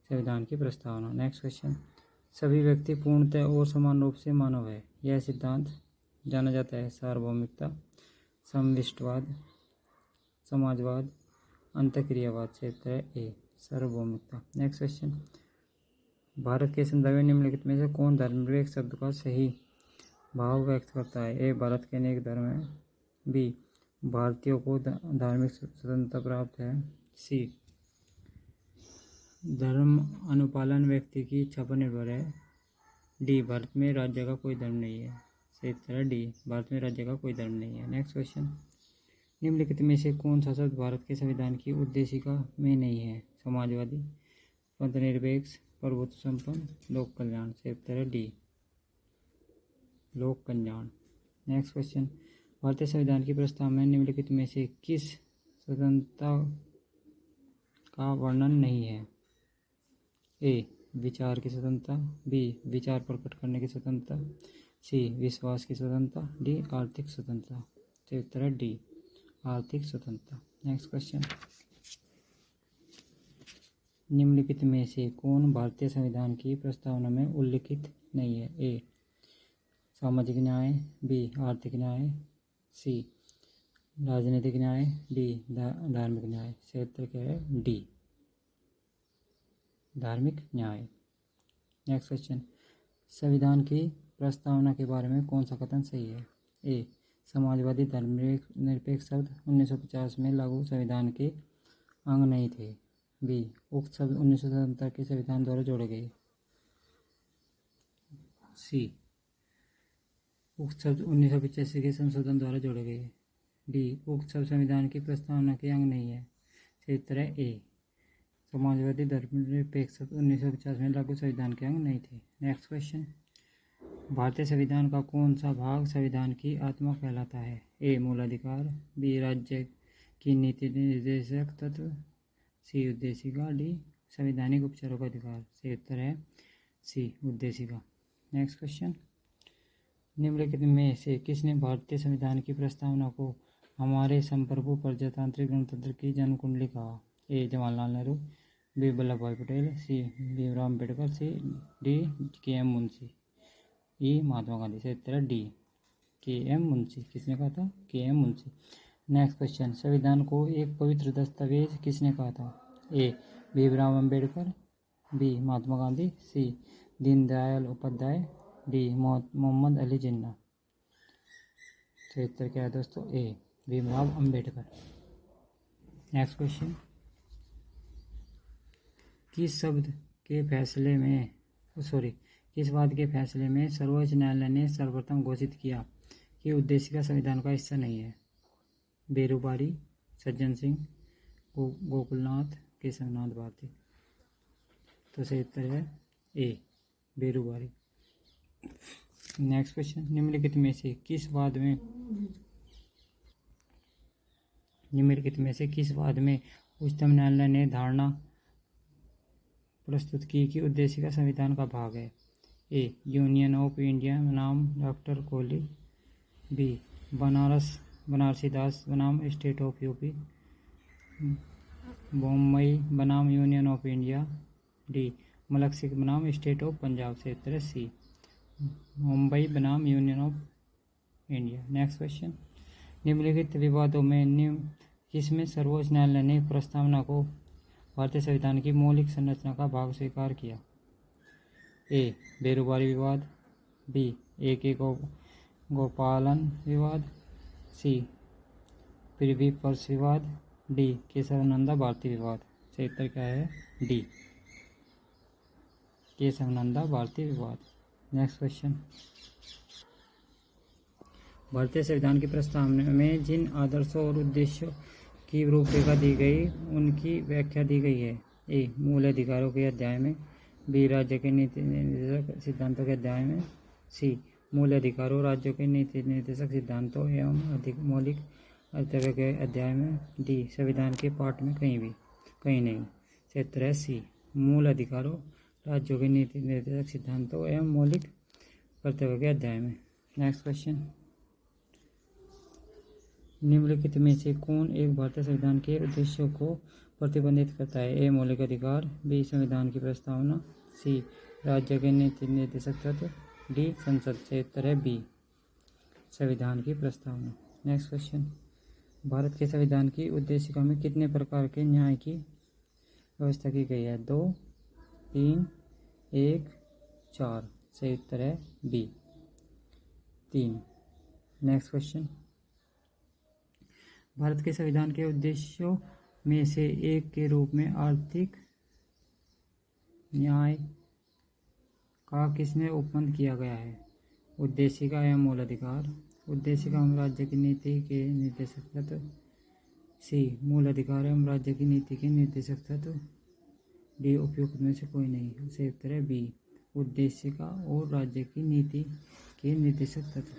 संविधान की प्रस्तावना। नेक्स्ट क्वेश्चन, सभी व्यक्ति पूर्णतः और समान रूप से मानव है, यह सिद्धांत जाना जाता है सार्वभौमिकता, समविष्टवाद, समाजवाद, अंतःक्रियावाद। सही उत्तर है ए, सार्वभौमिकता। नेक्स्ट क्वेश्चन, भारत के संदर्भ में निम्नलिखित में से कौन धर्मनिरपेक्ष शब्द का सही भाव व्यक्त करता है? ए भारत के अनेक धर्म हैं, बी भारतीयों को धार्मिक स्वतंत्रता प्राप्त है, सी धर्म अनुपालन व्यक्ति की इच्छा पर निर्भर है, डी भारत में राज्य का कोई धर्म नहीं है। सही उत्तर है डी, भारत में राज्य का कोई धर्म नहीं है। नेक्स्ट क्वेश्चन, निम्नलिखित में से कौन सा शब्द भारत के संविधान की उद्देशिका में नहीं है? समाजवादी, पंथनिरपेक्ष, प्रभुत्व संपन्न, लोक कल्याण। सही उत्तर है डी, लोक कल्याण। नेक्स्ट क्वेश्चन, भारतीय संविधान की प्रस्तावना में निम्नलिखित में से किस स्वतंत्रता का वर्णन नहीं है? ए विचार की स्वतंत्रता, बी विचार प्रकट करने की स्वतंत्रता, सी विश्वास की स्वतंत्रता, डी आर्थिक स्वतंत्रता। सही उत्तर है डी, आर्थिक स्वतंत्रता। नेक्स्ट क्वेश्चन, निम्नलिखित में से कौन भारतीय संविधान की प्रस्तावना में उल्लिखित नहीं है? ए सामाजिक न्याय, बी आर्थिक न्याय, सी राजनीतिक न्याय, डी धार्मिक न्याय। सही उत्तर क्या है? डी धार्मिक न्याय। नेक्स्ट क्वेश्चन, संविधान की प्रस्तावना के बारे में कौन सा कथन सही है? ए समाजवादी धर्मनिरपेक्ष शब्द 1950 में लागू संविधान के अंग नहीं थे, बी उक्त शब्द 1977 के संविधान द्वारा जोड़े गए, सी उक्त शब्द 1985 के संशोधन द्वारा जोड़े गए, डी उक्त शब्द संविधान की प्रस्तावना के अंग नहीं है। सही उत्तर है ए समाजवादी धर्मनिरपेक्ष शब्द 1950 में लागू संविधान के अंग नहीं थे। नेक्स्ट क्वेश्चन, भारतीय संविधान का कौन सा भाग संविधान की आत्मा कहलाता है? ए मूल अधिकार, बी राज्य की नीति निर्देशक तत्व, सी उद्देशिका, डी संवैधानिक उपचारों का अधिकार। सही उत्तर है सी उद्देशिका। नेक्स्ट क्वेश्चन, निम्नलिखित में से किसने भारतीय संविधान की प्रस्तावना को हमारे संप्रभु प्रजातांत्रिक गणतंत्र की जन्म कुंडली कहा? ए जवाहरलाल नेहरू, बी वल्लभ भाई पटेल, सी भीमराव अम्बेडकर, सी डी के एम मुंशी, ई महात्मा गांधी। सही उत्तर है डी के एम मुंशी। किसने कहा था? के एम मुंशी। नेक्स्ट क्वेश्चन, संविधान को एक पवित्र दस्तावेज किसने कहा था? ए भीमराव अम्बेडकर, बी महात्मा गांधी, सी दीनदयाल उपाध्याय, डी मोहम्मद अली जिन्ना। तो उत्तर क्या है दोस्तों? ए भीमराव अम्बेडकर। नेक्स्ट क्वेश्चन, किस बात के फैसले में सर्वोच्च न्यायालय ने सर्वप्रथम घोषित किया कि उद्देशिका संविधान का हिस्सा नहीं है? बेरूबारी, सज्जन सिंह, गोकुलनाथ, केशवनाथ भारती। तो सही उत्तर है ए बेरूबारी। नेक्स्ट क्वेश्चन, निम्नलिखित में से किस वाद में उच्चतम न्यायालय ने धारणा प्रस्तुत की कि उद्देशिका संविधान का भाग है? ए यूनियन ऑफ इंडिया बनाम डॉक्टर कोहली, बी बनारसी दास बनाम स्टेट ऑफ यूपी, बम्बई बनाम union of India, D Malak Singh बनाम स्टेट ऑफ पंजाब। से उत्तर है सी मुंबई बनाम union of India. Next question, निम्नलिखित विवादों में किसमें सर्वोच्च न्यायालय ने प्रस्तावना को भारतीय संविधान की मौलिक संरचना का भाग स्वीकार किया? ए बेरूबारी विवाद, बी ए गोपालन विवाद, सी प्रिवी पर्स विवाद, डी केशवनंदा भारती विवाद। सही उत्तर क्या है? डी केशवनंदा भारती विवाद। नेक्स्ट क्वेश्चन, भारतीय संविधान की प्रस्तावना में जिन आदर्शों और उद्देश्यों की रूपरेखा दी गई उनकी व्याख्या दी गई है? ए मूल अधिकारों के अध्याय में, बी राज्य के नीति निर्देशक सिद्धांतों के अध्याय में, सी मूल अधिकारों राज्यों के नीति निर्देशक सिद्धांतों एवं मौलिक कर्तव्यों के अध्याय में, डी संविधान के पाठ में कहीं नहीं। सही उत्तर है सी मूल अधिकारों राज्यों के नीति निर्देशक सिद्धांतों एवं मौलिक कर्तव्यों के अध्याय में। नेक्स्ट क्वेश्चन, निम्नलिखित में से कौन एक भारतीय संविधान के उद्देश्यों को प्रतिबंधित करता है? ए मौलिक अधिकार, बी संविधान की प्रस्तावना, सी राज्य के नीति निर्देशक तत्व, डी संसद। से उत्तर है बी संविधान की प्रस्तावना। नेक्स्ट क्वेश्चन, भारत के संविधान की उद्देशिका में कितने प्रकार के न्याय की व्यवस्था की गई है? 2, 3, 1, 4। सही उत्तर है बी 3। नेक्स्ट क्वेश्चन, भारत के संविधान के उद्देश्यों में से एक के रूप में आर्थिक न्याय का किसमें उपबंध किया गया है? उद्देशिका एवं मूल अधिकार, उद्देशिका एवं राज्य की नीति के निर्देशक तत्व, सी मूल अधिकार एवं राज्य की नीति के निर्देशक तत्व, डी उपयुक्त में से कोई नहीं। सही उत्तर है बी उद्देशिका और राज्य की नीति के निर्देशक तत्व।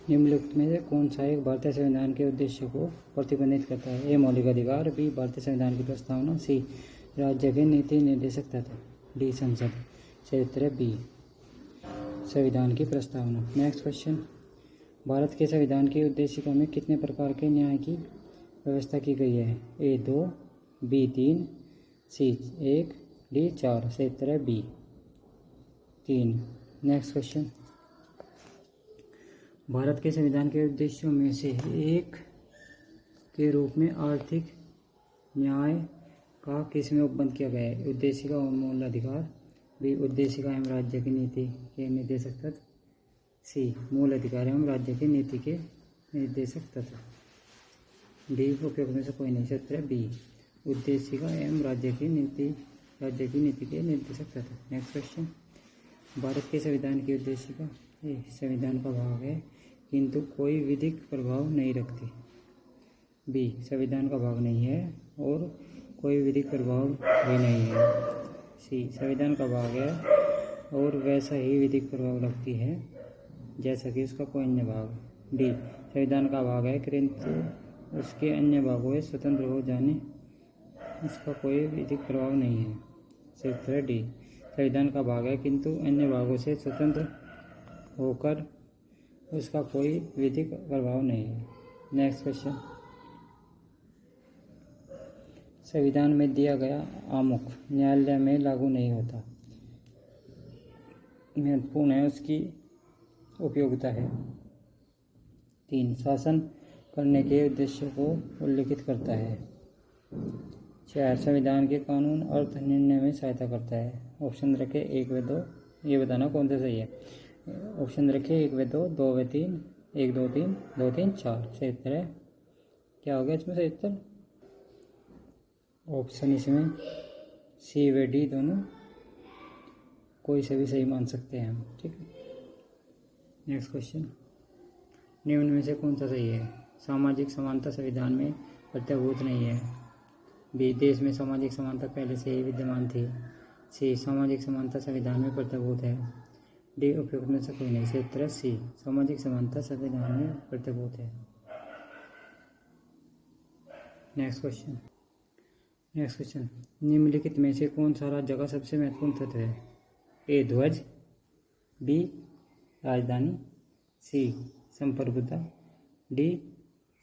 निम्नलिखित में से कौन सा एक भारतीय संविधान के उद्देश्य को प्रतिबंधित करता है? ए मौलिक अधिकार, बी भारतीय संविधान की प्रस्तावना, सी राज्य के नीति निर्देशक तत्व, डी संसद। सही उत्तर है बी संविधान की प्रस्तावना। नेक्स्ट क्वेश्चन, भारत के संविधान की उद्देशिका में कितने प्रकार के न्याय की व्यवस्था की गई है? ए 2, बी 3, सी 1, डी 4। सही उत्तर है बी 3। नेक्स्ट क्वेश्चन, भारत के संविधान के उद्देश्यों में से एक के रूप में आर्थिक न्याय का किसमें उपबंध किया गया है? उद्देशिका और मूल अधिकार, बी उद्देशिका एवं राज्य की नीति के निर्देशक तत्व, सी मूल अधिकार एवं राज्य की नीति के निर्देशक तत्व, डी उपयोग में से कोई नहीं। सही है बी उद्देशिका एवं राज्य की नीति के निर्देशक तत्व। नेक्स्ट क्वेश्चन, भारत के संविधान की उद्देशिका संविधान का भाग है किंतु कोई विधिक प्रभाव नहीं रखती, बी संविधान का भाग नहीं है और कोई विधिक प्रभाव भी नहीं है, सी संविधान का भाग है और वैसा ही विधिक प्रभाव रखती है जैसा कि उसका कोई अन्य भाग। डी संविधान का भाग है किंतु उसके अन्य भागों से स्वतंत्र हो जाने इसका कोई विधिक प्रभाव नहीं है। सही उत्तर है डी संविधान का भाग है किंतु अन्य भागों से स्वतंत्र होकर उसका कोई विधिक प्रभाव नहीं है। नेक्स्ट क्वेश्चन, संविधान में दिया गया आमुख न्यायालय में लागू नहीं होता। महत्वपूर्ण है उसकी उपयोगिता है। 3 शासन करने के उद्देश्य को उल्लिखित करता है। 4 संविधान के कानून अर्थ निर्णय में सहायता करता है। ऑप्शन रखे 1 व 2, ये बताना कौन सा सही है। ऑप्शन रखे 1 व 2, 2 व 3, 1 2 3, 2 3 4। सही उत्तर है क्या हो गया इसमें सही उत्तर? ऑप्शन इसमें सी व डी दोनों कोई से भी सही मान सकते हैं हम। ठीक है, नेक्स्ट क्वेश्चन, निम्न में से कौन सा सही है? सामाजिक समानता संविधान में प्रत्याभूत नहीं है। बी देश में सामाजिक समानता पहले से ही विद्यमान थी। सी सामाजिक समानता संविधान में प्रत्याभूत है। डी उपयुक्त में से कोई नहीं। सही उत्तर है सी सामाजिक समानता संविधान में प्रत्याभूत है। नेक्स्ट क्वेश्चन, निम्नलिखित में से कौन सा राज्य का सबसे महत्वपूर्ण तत्व है? ए ध्वज, बी राजधानी, सी संप्रभुता, डी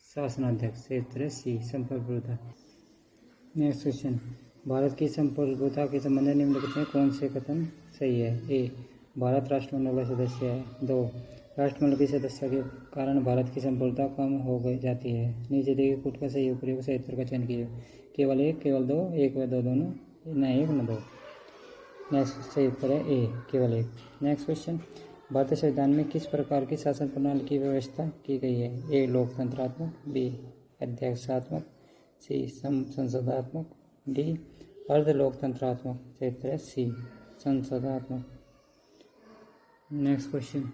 शासनाध्यक्ष। सही उत्तर है सी संप्रभुता। नेक्स्ट क्वेश्चन, भारत की संप्रभुता के संबंध में निम्नलिखित में कौन से कथन सही है? ए भारत राष्ट्रमंडल का सदस्य है। 2 राष्ट्रमंडल की सदस्यता के कारण भारत की संप्रभुता कम हो गई जाती है। नीचे दिए गए कूट का सही उपयोग सही उत्तर का चयन कीजिए। केवल 1, केवल 2, 1 व 2 दोनों, न 1 न 2। नेक्स्ट सही उत्तर है ए केवल 1। नेक्स्ट क्वेश्चन, भारतीय संविधान में किस प्रकार की शासन प्रणाली की व्यवस्था की गई है? ए लोकतंत्रात्मक, बी अध्यक्षात्मक, सी संसदात्मक, डी अर्ध लोकतंत्रात्मक। सही उत्तर है सी संसदात्मक। नेक्स्ट क्वेश्चन,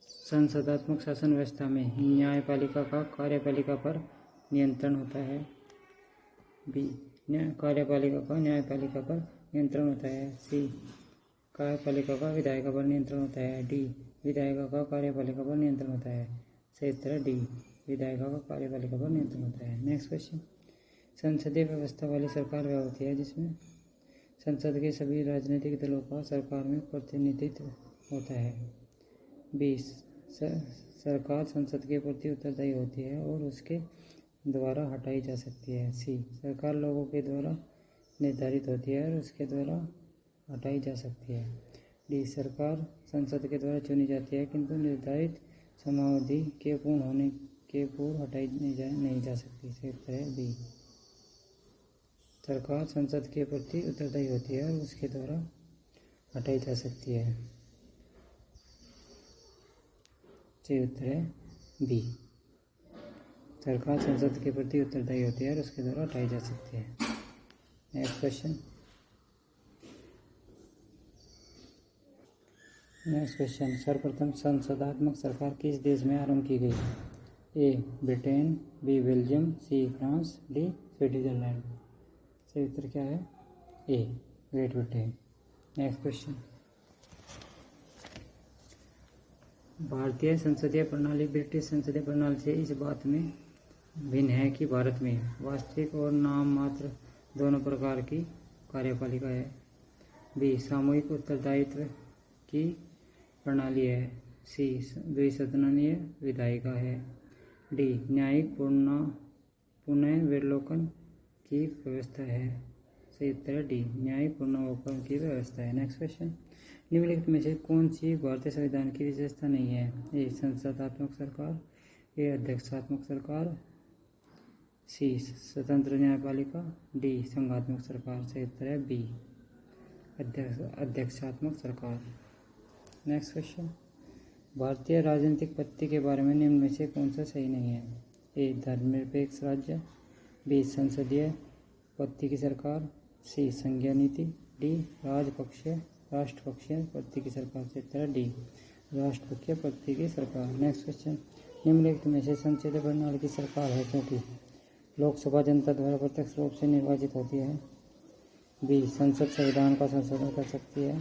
संसदात्मक शासन व्यवस्था में न्यायपालिका का कार्यपालिका पर नियंत्रण होता है। बी कार्यपालिका का न्यायपालिका पर नियंत्रण होता है। सी कार्यपालिका का विधायिका पर नियंत्रण होता है। डी विधायिका का कार्यपालिका पर नियंत्रण होता है। सही उत्तर है डी विधायिका का कार्यपालिका पर नियंत्रण होता है। नेक्स्ट क्वेश्चन, संसदीय व्यवस्था वाली सरकार वह होती है जिसमें संसद के सभी राजनीतिक दलों का सरकार में प्रतिनिधित्व होता है। बी सरकार संसद के प्रति उत्तरदायी होती है और उसके द्वारा हटाई जा सकती है। सी सरकार लोगों के द्वारा निर्धारित होती है और उसके द्वारा हटाई जा सकती है। डी सरकार संसद के द्वारा चुनी जाती है किंतु निर्धारित समावधि के पूर्ण होने के पूर्व हटाई नहीं जा सकती। सही उत्तर है बी सरकार संसद के प्रति उत्तरदायी होती है और उसके द्वारा हटाई जा सकती है। सही उत्तर है बी सरकार संसद के प्रति उत्तरदायी होती है और उसके द्वारा हटाई जा सकती है। नेक्स्ट क्वेश्चन, सर्वप्रथम संसदात्मक सरकार किस देश में आरंभ की गई? A Britain, B Belgium, C France, D Switzerland. सही उत्तर क्या है? A Great Britain. Next question, भारतीय संसदीय प्रणाली ब्रिटिश संसदीय प्रणाली से इस बात में भिन्न है कि भारत में वास्तविक और नाम मात्र दोनों प्रकार की कार्यपालिका है। बी सामूहिक उत्तरदायित्व की प्रणाली है। सी द्विसदनीय विधायिका है। डी न्यायिक पुनर्विलोकन की व्यवस्था है। सही उत्तर है डी न्यायिक पुनर्विलोकन की व्यवस्था है। नेक्स्ट क्वेश्चन, निम्नलिखित में से कौन सी भारतीय संविधान की विशेषता नहीं है? ए संसदात्मक सरकार, ए अध्यक्षात्मक सरकार, सी स्वतंत्र न्यायपालिका, डी संघात्मक सरकार। सही उत्तर है बी अध्यक्षात्मक सरकार। नेक्स्ट क्वेश्चन, भारतीय राजनीतिक पद्धति के बारे में निम्न में से कौन सा सही नहीं है? ए धर्मनिरपेक्ष राज्य, बी संसदीय पद्धति की सरकार, सी संघीय नीति, डी राष्ट्रपक्षीय पद्धति की सरकार। से उत्तर है डी राष्ट्रपक्षीय पद्धति की सरकार। नेक्स्ट क्वेश्चन, निम्नलिखित में से संसदीय प्रणाली की सरकार है क्योंकि लोकसभा जनता द्वारा प्रत्यक्ष रूप से निर्वाचित होती है। बी संसद संविधान का संशोधन कर सकती है।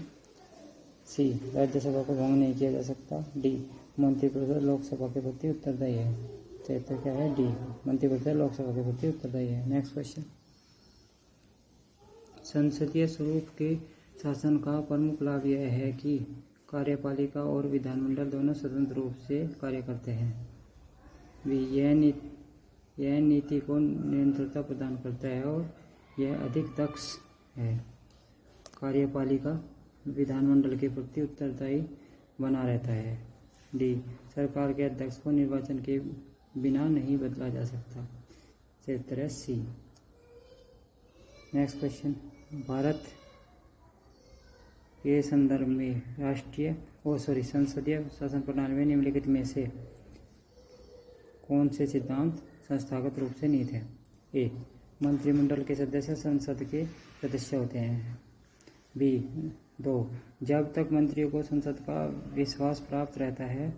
सी राज्यसभा को भंग नहीं किया जा सकता। डी मंत्रिपरिषद लोकसभा के प्रति उत्तरदायी है। तो उत्तर क्या है? डी मंत्रिपरिषद लोकसभा के प्रति उत्तरदायी है। नेक्स्ट क्वेश्चन, संसदीय स्वरूप के शासन का प्रमुख लाभ यह है कि कार्यपालिका और विधानमंडल दोनों स्वतंत्र रूप से कार्य करते हैं। यह नीति को निरंतरता प्रदान करता है और यह अधिक दक्ष है। कार्यपालिका विधानमंडल के प्रति उत्तरदायी बना रहता है। डी सरकार के अध्यक्ष को निर्वाचन के बिना नहीं बदला जा सकता। उत्तर है सी। नेक्स्ट क्वेश्चन, भारत के संदर्भ में संसदीय शासन प्रणाली में निम्नलिखित में से कौन से सिद्धांत संस्थागत रूप से निहित है? ए मंत्रिमंडल के सदस्य संसद के सदस्य होते हैं। बी 2 जब तक मंत्रियों को संसद का विश्वास प्राप्त रहता है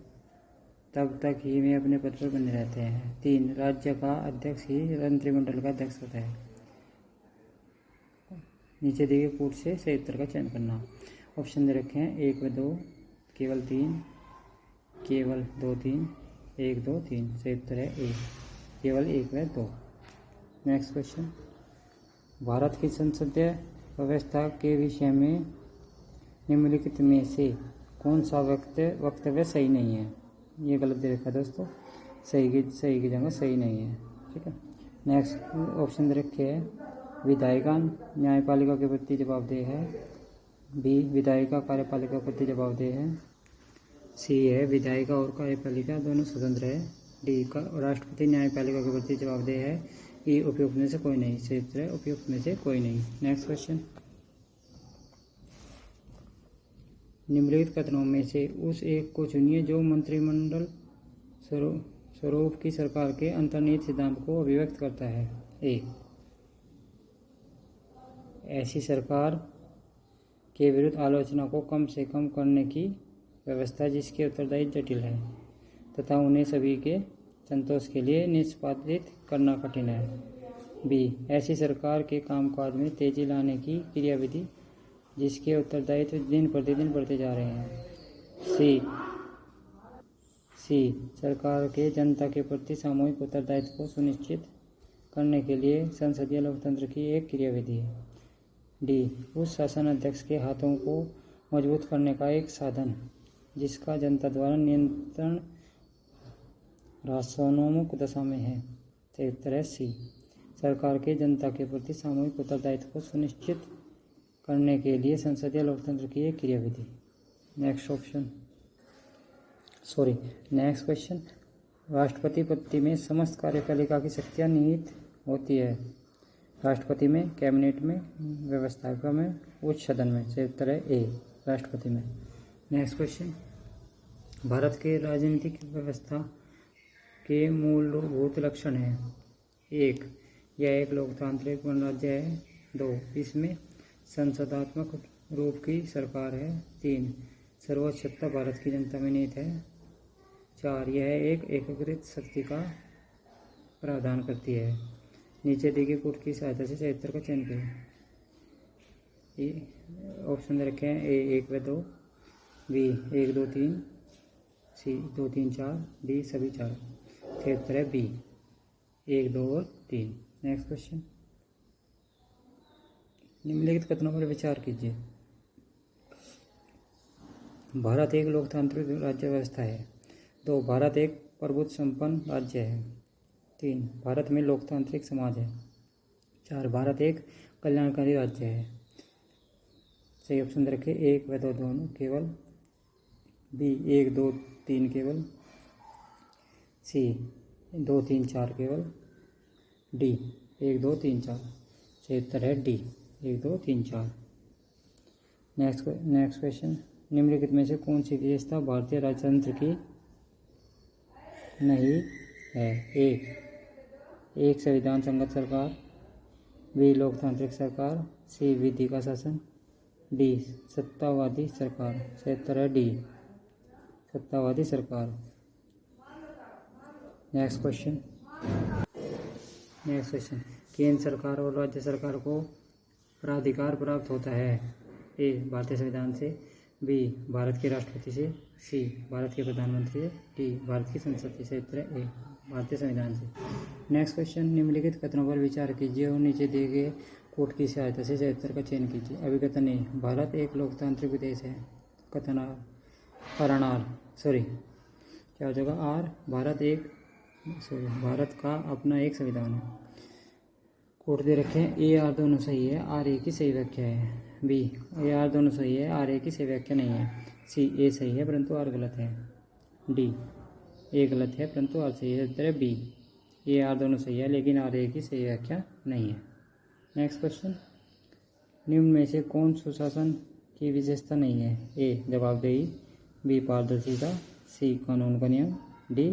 तब तक ही वे अपने पद पर बने रहते हैं। 3 राज्य का अध्यक्ष ही मंत्रिमंडल का अध्यक्ष होता है। नीचे दिए गए कोड से सही उत्तर का चयन करना। ऑप्शन दे रखे हैं 1 व 2, केवल 3, केवल 2 3, 1 2 3। सही उत्तर है ए, केवल 1 व 2। नेक्स्ट क्वेश्चन, भारत की संसदीय व्यवस्था के विषय में निम्नलिखित में से कौन सा वक्तव्य सही नहीं है? ये गलत दे रखा है दोस्तों, सही की जगह सही नहीं है। ठीक है। नेक्स्ट ऑप्शन दे रखे हैं विधायिका न्यायपालिका के प्रति जवाबदेह है। बी विधायिका कार्यपालिका के प्रति जवाबदेह है। सी है विधायिका और कार्यपालिका दोनों स्वतंत्र है। डी का राष्ट्रपति न्यायपालिका के प्रति जवाबदेह है। ई उपयुक्त में से कोई नहीं। सही उत्तर है उपयुक्त में से कोई नहीं। नेक्स्ट क्वेश्चन, निम्नलिखित कथनों में से उस एक को चुनिए जो मंत्रिमंडल स्वरूप की सरकार के अंतर्निहित सिद्धांत को अभिव्यक्त करता है। ए ऐसी सरकार के विरुद्ध आलोचना को कम से कम करने की व्यवस्था जिसके उत्तरदायी जटिल है तथा उन्हें सभी के संतोष के लिए निष्पादित करना कठिन है। बी ऐसी सरकार के कामकाज में तेजी लाने की क्रियाविधि जिसके उत्तरदायित्व दिन प्रतिदिन बढ़ते जा रहे हैं। सी सरकार के जनता के प्रति सामूहिक उत्तरदायित्व को सुनिश्चित करने के लिए संसदीय लोकतंत्र की एक क्रियाविधि है। डी उस शासन अध्यक्ष के हाथों को मजबूत करने का एक साधन जिसका जनता द्वारा नियंत्रण राष्ट्रोन्मुख दशा में है। तो उत्तर है सी सरकार के जनता के प्रति सामूहिक उत्तरदायित्व को सुनिश्चित करने के लिए संसदीय लोकतंत्र की एक क्रियाविधि। नेक्स्ट क्वेश्चन, राष्ट्रपति पद में समस्त कार्यपालिका की शक्तियाँ निहित होती है। राष्ट्रपति में, कैबिनेट में, व्यवस्थापिका में, उच्च सदन में। सही उत्तर है ए राष्ट्रपति में। नेक्स्ट क्वेश्चन, भारत के राजनीतिक व्यवस्था के मूलभूत लक्षण हैं। 1 यह एक लोकतांत्रिक गणराज्य है। 2 इसमें संसदात्मक रूप की सरकार है। 3 सर्वोच्च सत्ता भारत की जनता में निहित है। 4 यह एक एकीकृत शक्ति का प्रावधान करती है। नीचे दी गई कोड की सहायता से सही उत्तर का चयन करें। ऑप्शन रखे हैं ए 1 व 2, बी 1 2 3, सी 2 3 4, डी सभी 4। सही उत्तर है बी 1 2 और 3। नेक्स्ट क्वेश्चन, निम्नलिखित कथनों पर विचार कीजिए। भारत एक लोकतांत्रिक राज्य व्यवस्था है। 2 भारत एक प्रभुत्व संपन्न राज्य है। 3 भारत में लोकतांत्रिक समाज है। 4 भारत एक कल्याणकारी राज्य है। सही ऑप्शन रखे 1 व 2 दोनों केवल। बी 1 2 3 केवल। सी 2 3 4 केवल। डी 1 2 3 4। सही उत्तर है डी 1 2 3 4। नेक्स्ट क्वेश्चन, निम्नलिखित में से कौन सी विशेषता भारतीय राजतंत्र की नहीं है? एक संविधान संगत सरकार। बी लोकतांत्रिक सरकार। सी विधि का शासन। डी सत्तावादी सरकार। सही उत्तर है डी सत्तावादी सरकार। नेक्स्ट क्वेश्चन, केंद्र सरकार और राज्य सरकार को प्राधिकार प्राप्त होता है। ए भारतीय संविधान से। बी भारत के राष्ट्रपति से, सी भारत के प्रधानमंत्री से, डी भारत की संसद से। उत्तर ए भारतीय संविधान से। नेक्स्ट क्वेश्चन, निम्नलिखित कथनों पर विचार कीजिए और नीचे दिए गए कोट की सहायता से सही उत्तर का चयन कीजिए। अभिकथन ए भारत एक लोकतांत्रिक देश है। कथन क्या हो जाएगा आर भारत का अपना एक संविधान है। कोट दे रखे हैं ए आर दोनों सही है, आर ए की सही व्याख्या है। बी ए आर दोनों सही है, आर ए की सही व्याख्या नहीं है। सी ए सही है परंतु आर गलत है। डी ए गलत है परंतु आर सही है। उत्तर है बी ए आर दोनों सही है लेकिन आर ए की सही व्याख्या नहीं है। नेक्स्ट क्वेश्चन, निम्न में से कौन सुशासन की विशेषता नहीं है। ए जवाबदेही, बी पारदर्शिता, सी कानून का नियम, डी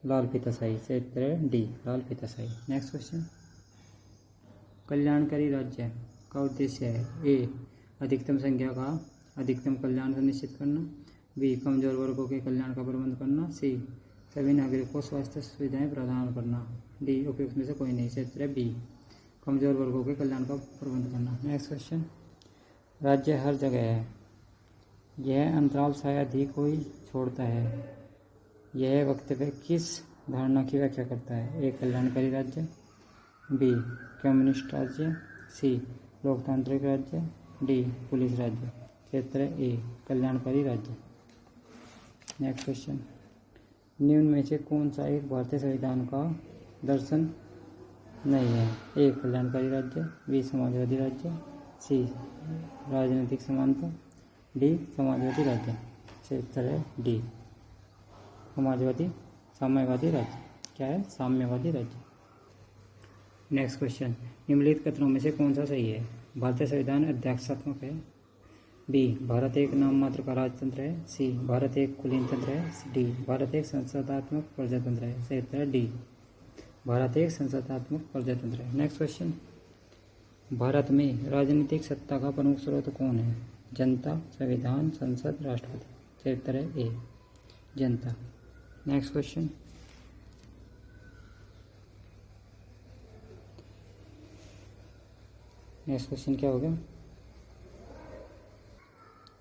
लाल फीताशाही। से उत्तर है डी लाल फीताशाही। नेक्स्ट क्वेश्चन, कल्याणकारी राज्य का उद्देश्य है। ए अधिकतम संख्या का अधिकतम कल्याण सुनिश्चित करना, बी कमजोर वर्गों के कल्याण का प्रबंध करना, सी सभी नागरिकों को स्वास्थ्य सुविधाएं प्रदान करना, डी उपयुक्त में से कोई नहीं। से उत्तर है बी कमजोर वर्गों के कल्याण का प्रबंध करना। नेक्स्ट क्वेश्चन, राज्य हर जगह है, यह अंतराल शायद ही कोई छोड़ता है, यह वक्तव्य किस धारणा की व्याख्या करता है। ए कल्याणकारी राज्य, बी कम्युनिस्ट राज्य, सी लोकतांत्रिक राज्य, डी पुलिस राज्य। क्षेत्र ए कल्याणकारी राज्य। नेक्स्ट क्वेश्चन, निम्न में से कौन सा एक भारतीय संविधान का दर्शन नहीं है। ए कल्याणकारी राज्य, बी समाजवादी राज्य, सी राजनीतिक समानता, डी समाजवादी राज्य। क्षेत्र है डी साम्यवादी राज्य। क्या है साम्यवादी राज्य। नेक्स्ट क्वेश्चन, निम्नलिखित कथनों में से कौन सा सही है। भारतीय संविधान अध्यक्षात्मक है, बी भारत एक नाम मात्र का राजतंत्र है, सी भारत एक कुलीन तंत्र है, डी भारत एक संसदात्मक प्रजातंत्र है। सही उत्तर है डी भारत एक संसदात्मक प्रजातंत्र है। नेक्स्ट क्वेश्चन, भारत में राजनीतिक सत्ता का प्रमुख स्रोत कौन है। जनता, संविधान, संसद, राष्ट्रपति। सही उत्तर है ए जनता। नेक्स्ट क्वेश्चन, क्या हो गया।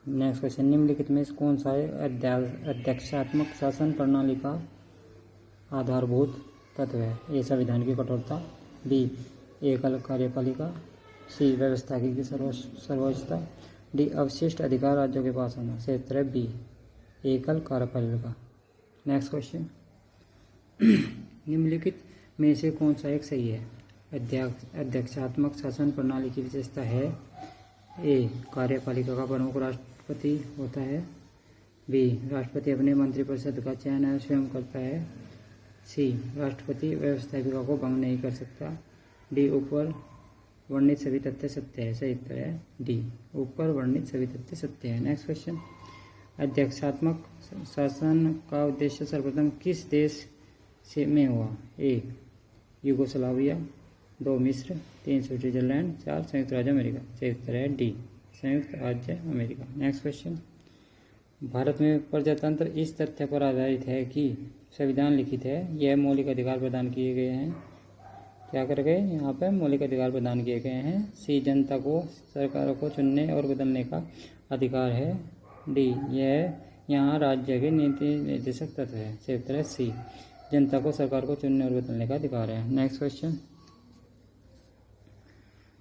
नेक्स्ट क्वेश्चन, निम्नलिखित में कौन सा अध्यक्षात्मक शासन प्रणाली का आधारभूत तत्व है। ए संविधान की कठोरता, बी एकल कार्यपालिका, सी व्यवस्था की सर्वोच्चता, डी अवशिष्ट अधिकार राज्यों के पास होना। सही उत्तर है बी एकल कार्यपालिका। नेक्स्ट क्वेश्चन, निम्नलिखित में से कौन सा एक सही है। अध्यक्षात्मक शासन प्रणाली की विशेषता है। ए कार्यपालिका का प्रमुख राष्ट्रपति होता है, बी राष्ट्रपति अपने मंत्रिपरिषद का चयन स्वयं करता है, सी राष्ट्रपति व्यवस्थापिका को भंग नहीं कर सकता, डी ऊपर वर्णित सभी तथ्य सत्य है। सही उत्तर है डी ऊपर वर्णित सभी तथ्य सत्य है। नेक्स्ट क्वेश्चन, अध्यक्षात्मक शासन का उद्देश्य सर्वप्रथम किस देश में हुआ। ए यूगोस्लाविया, 2 मिस्र, 3 स्विट्जरलैंड, 4 संयुक्त राज्य अमेरिका। सही उत्तर है डी संयुक्त राज्य अमेरिका। नेक्स्ट क्वेश्चन, भारत में प्रजातंत्र इस तथ्य पर आधारित है कि संविधान लिखित है, यह मौलिक अधिकार प्रदान किए गए हैं। क्या कर गए यहाँ पे मौलिक अधिकार प्रदान किए गए हैं। सी जनता को सरकारों को चुनने और बदलने का अधिकार है, डी यह यहाँ राज्य के नीति निर्देशक तत्व है। सही उत्तर है सी जनता को सरकार को चुनने और बदलने का अधिकार है। नेक्स्ट क्वेश्चन,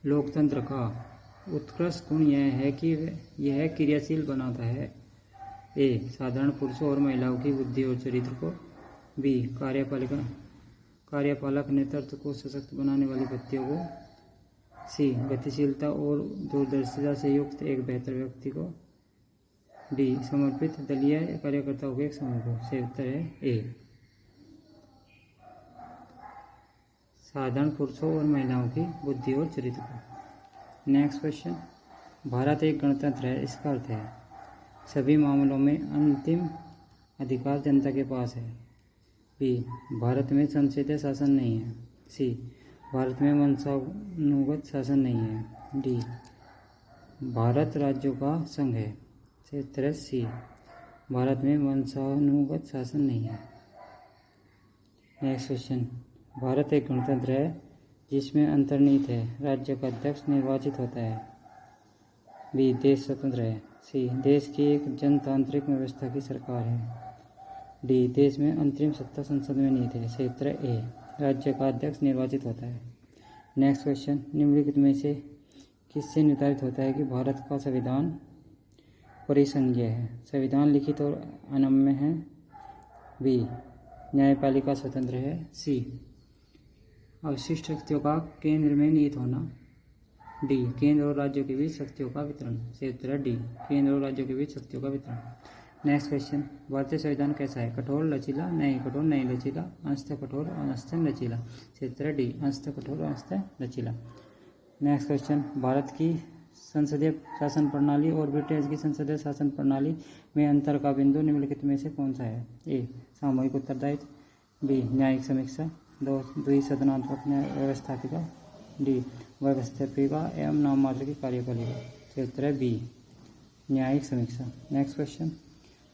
लोकतंत्र का उत्कृष्ट गुण यह है कि यह क्रियाशील बनाता है। ए साधारण पुरुषों और महिलाओं की बुद्धि और चरित्र को, बी कार्यपालक नेतृत्व को सशक्त बनाने वाली व्यक्तियों को, सी गतिशीलता और दूरदर्शिता से युक्त एक बेहतर व्यक्ति को, डी समर्पित दलीय कार्यकर्ताओं के एक समूह को। सही उत्तर है ए साधारण पुरुषों और महिलाओं की बुद्धि और चरित्र को। नेक्स्ट क्वेश्चन, भारत एक गणतंत्र है, इसका अर्थ है सभी मामलों में अंतिम अधिकार जनता के पास है। बी भारत में संसदीय शासन नहीं है, सी भारत में वंशानुगत शासन नहीं है, डी भारत राज्यों का संघ है। सही उत्तर है सी भारत में वंशानुगत शासन नहीं है। नेक्स्ट क्वेश्चन, भारत एक गणतंत्र है जिसमें अंतर्निहित है राज्य का अध्यक्ष निर्वाचित होता है। बी देश स्वतंत्र है, सी देश की एक जनतांत्रिक व्यवस्था की सरकार है। डी देश में अंतरिम सत्ता संसद में निहित है। सही उत्तर है ए, राज्य का अध्यक्ष निर्वाचित होता है। नेक्स्ट क्वेश्चन, निम्नलिखित में से किससे निर्धारित होता है कि भारत का संविधान परिसंघीय है? संविधान लिखित और अनम्य है। बी न्यायपालिका स्वतंत्र है। सी अवशिष्ट शक्तियों का केंद्र में निहित होना। डी केंद्र और राज्यों के बीच शक्तियों का वितरण। सही उत्तर है डी केंद्र और राज्यों के बीच शक्तियों का वितरण। नेक्स्ट क्वेश्चन, भारतीय संविधान कैसा है? कठोर, लचीला, नहीं कठोर, नहीं लचीला, अंशतः कठोर, अंशतः लचीला। सही उत्तर है डी अंशतः कठोर, अंशतः लचीला। नेक्स्ट क्वेश्चन, भारत की संसदीय शासन प्रणाली और ब्रिटेन की संसदीय शासन प्रणाली में अंतर का बिंदु निम्नलिखित में से कौन सा है? ए सामूहिक उत्तरदायित्व, बी न्यायिक समीक्षा, दो द्विसदनात्मक व्यवस्थापिका, डी व्यवस्थापिका एवं नाममात्र की कार्यपालिका। सही उत्तर है बी न्यायिक समीक्षा। नेक्स्ट क्वेश्चन,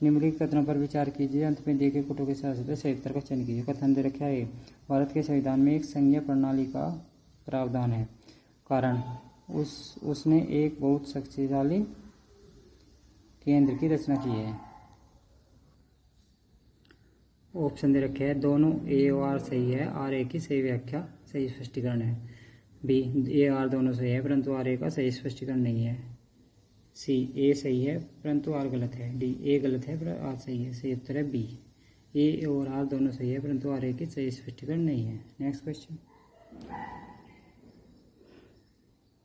निम्नलिखित कथनों पर विचार कीजिए, अंत में दिए गए कोटों के साथ सही उत्तर का चयन कीजिए। कथन दे रखा है, भारत के संविधान में एक संघीय प्रणाली का प्रावधान है, कारण उसने एक बहुत शक्तिशाली केंद्र की रचना की है। ऑप्शन दे रखे हैं, दोनों ए और आर सही है, आर ए की सही व्याख्या सही स्पष्टीकरण है। बी ए आर दोनों सही है परंतु आर ए का सही स्पष्टीकरण नहीं है। सी ए सही है परंतु आर गलत है। डी ए गलत है पर आर सही है। सही उत्तर है बी ए और आर दोनों सही है परंतु आर ए की सही स्पष्टीकरण नहीं है। नेक्स्ट क्वेश्चन,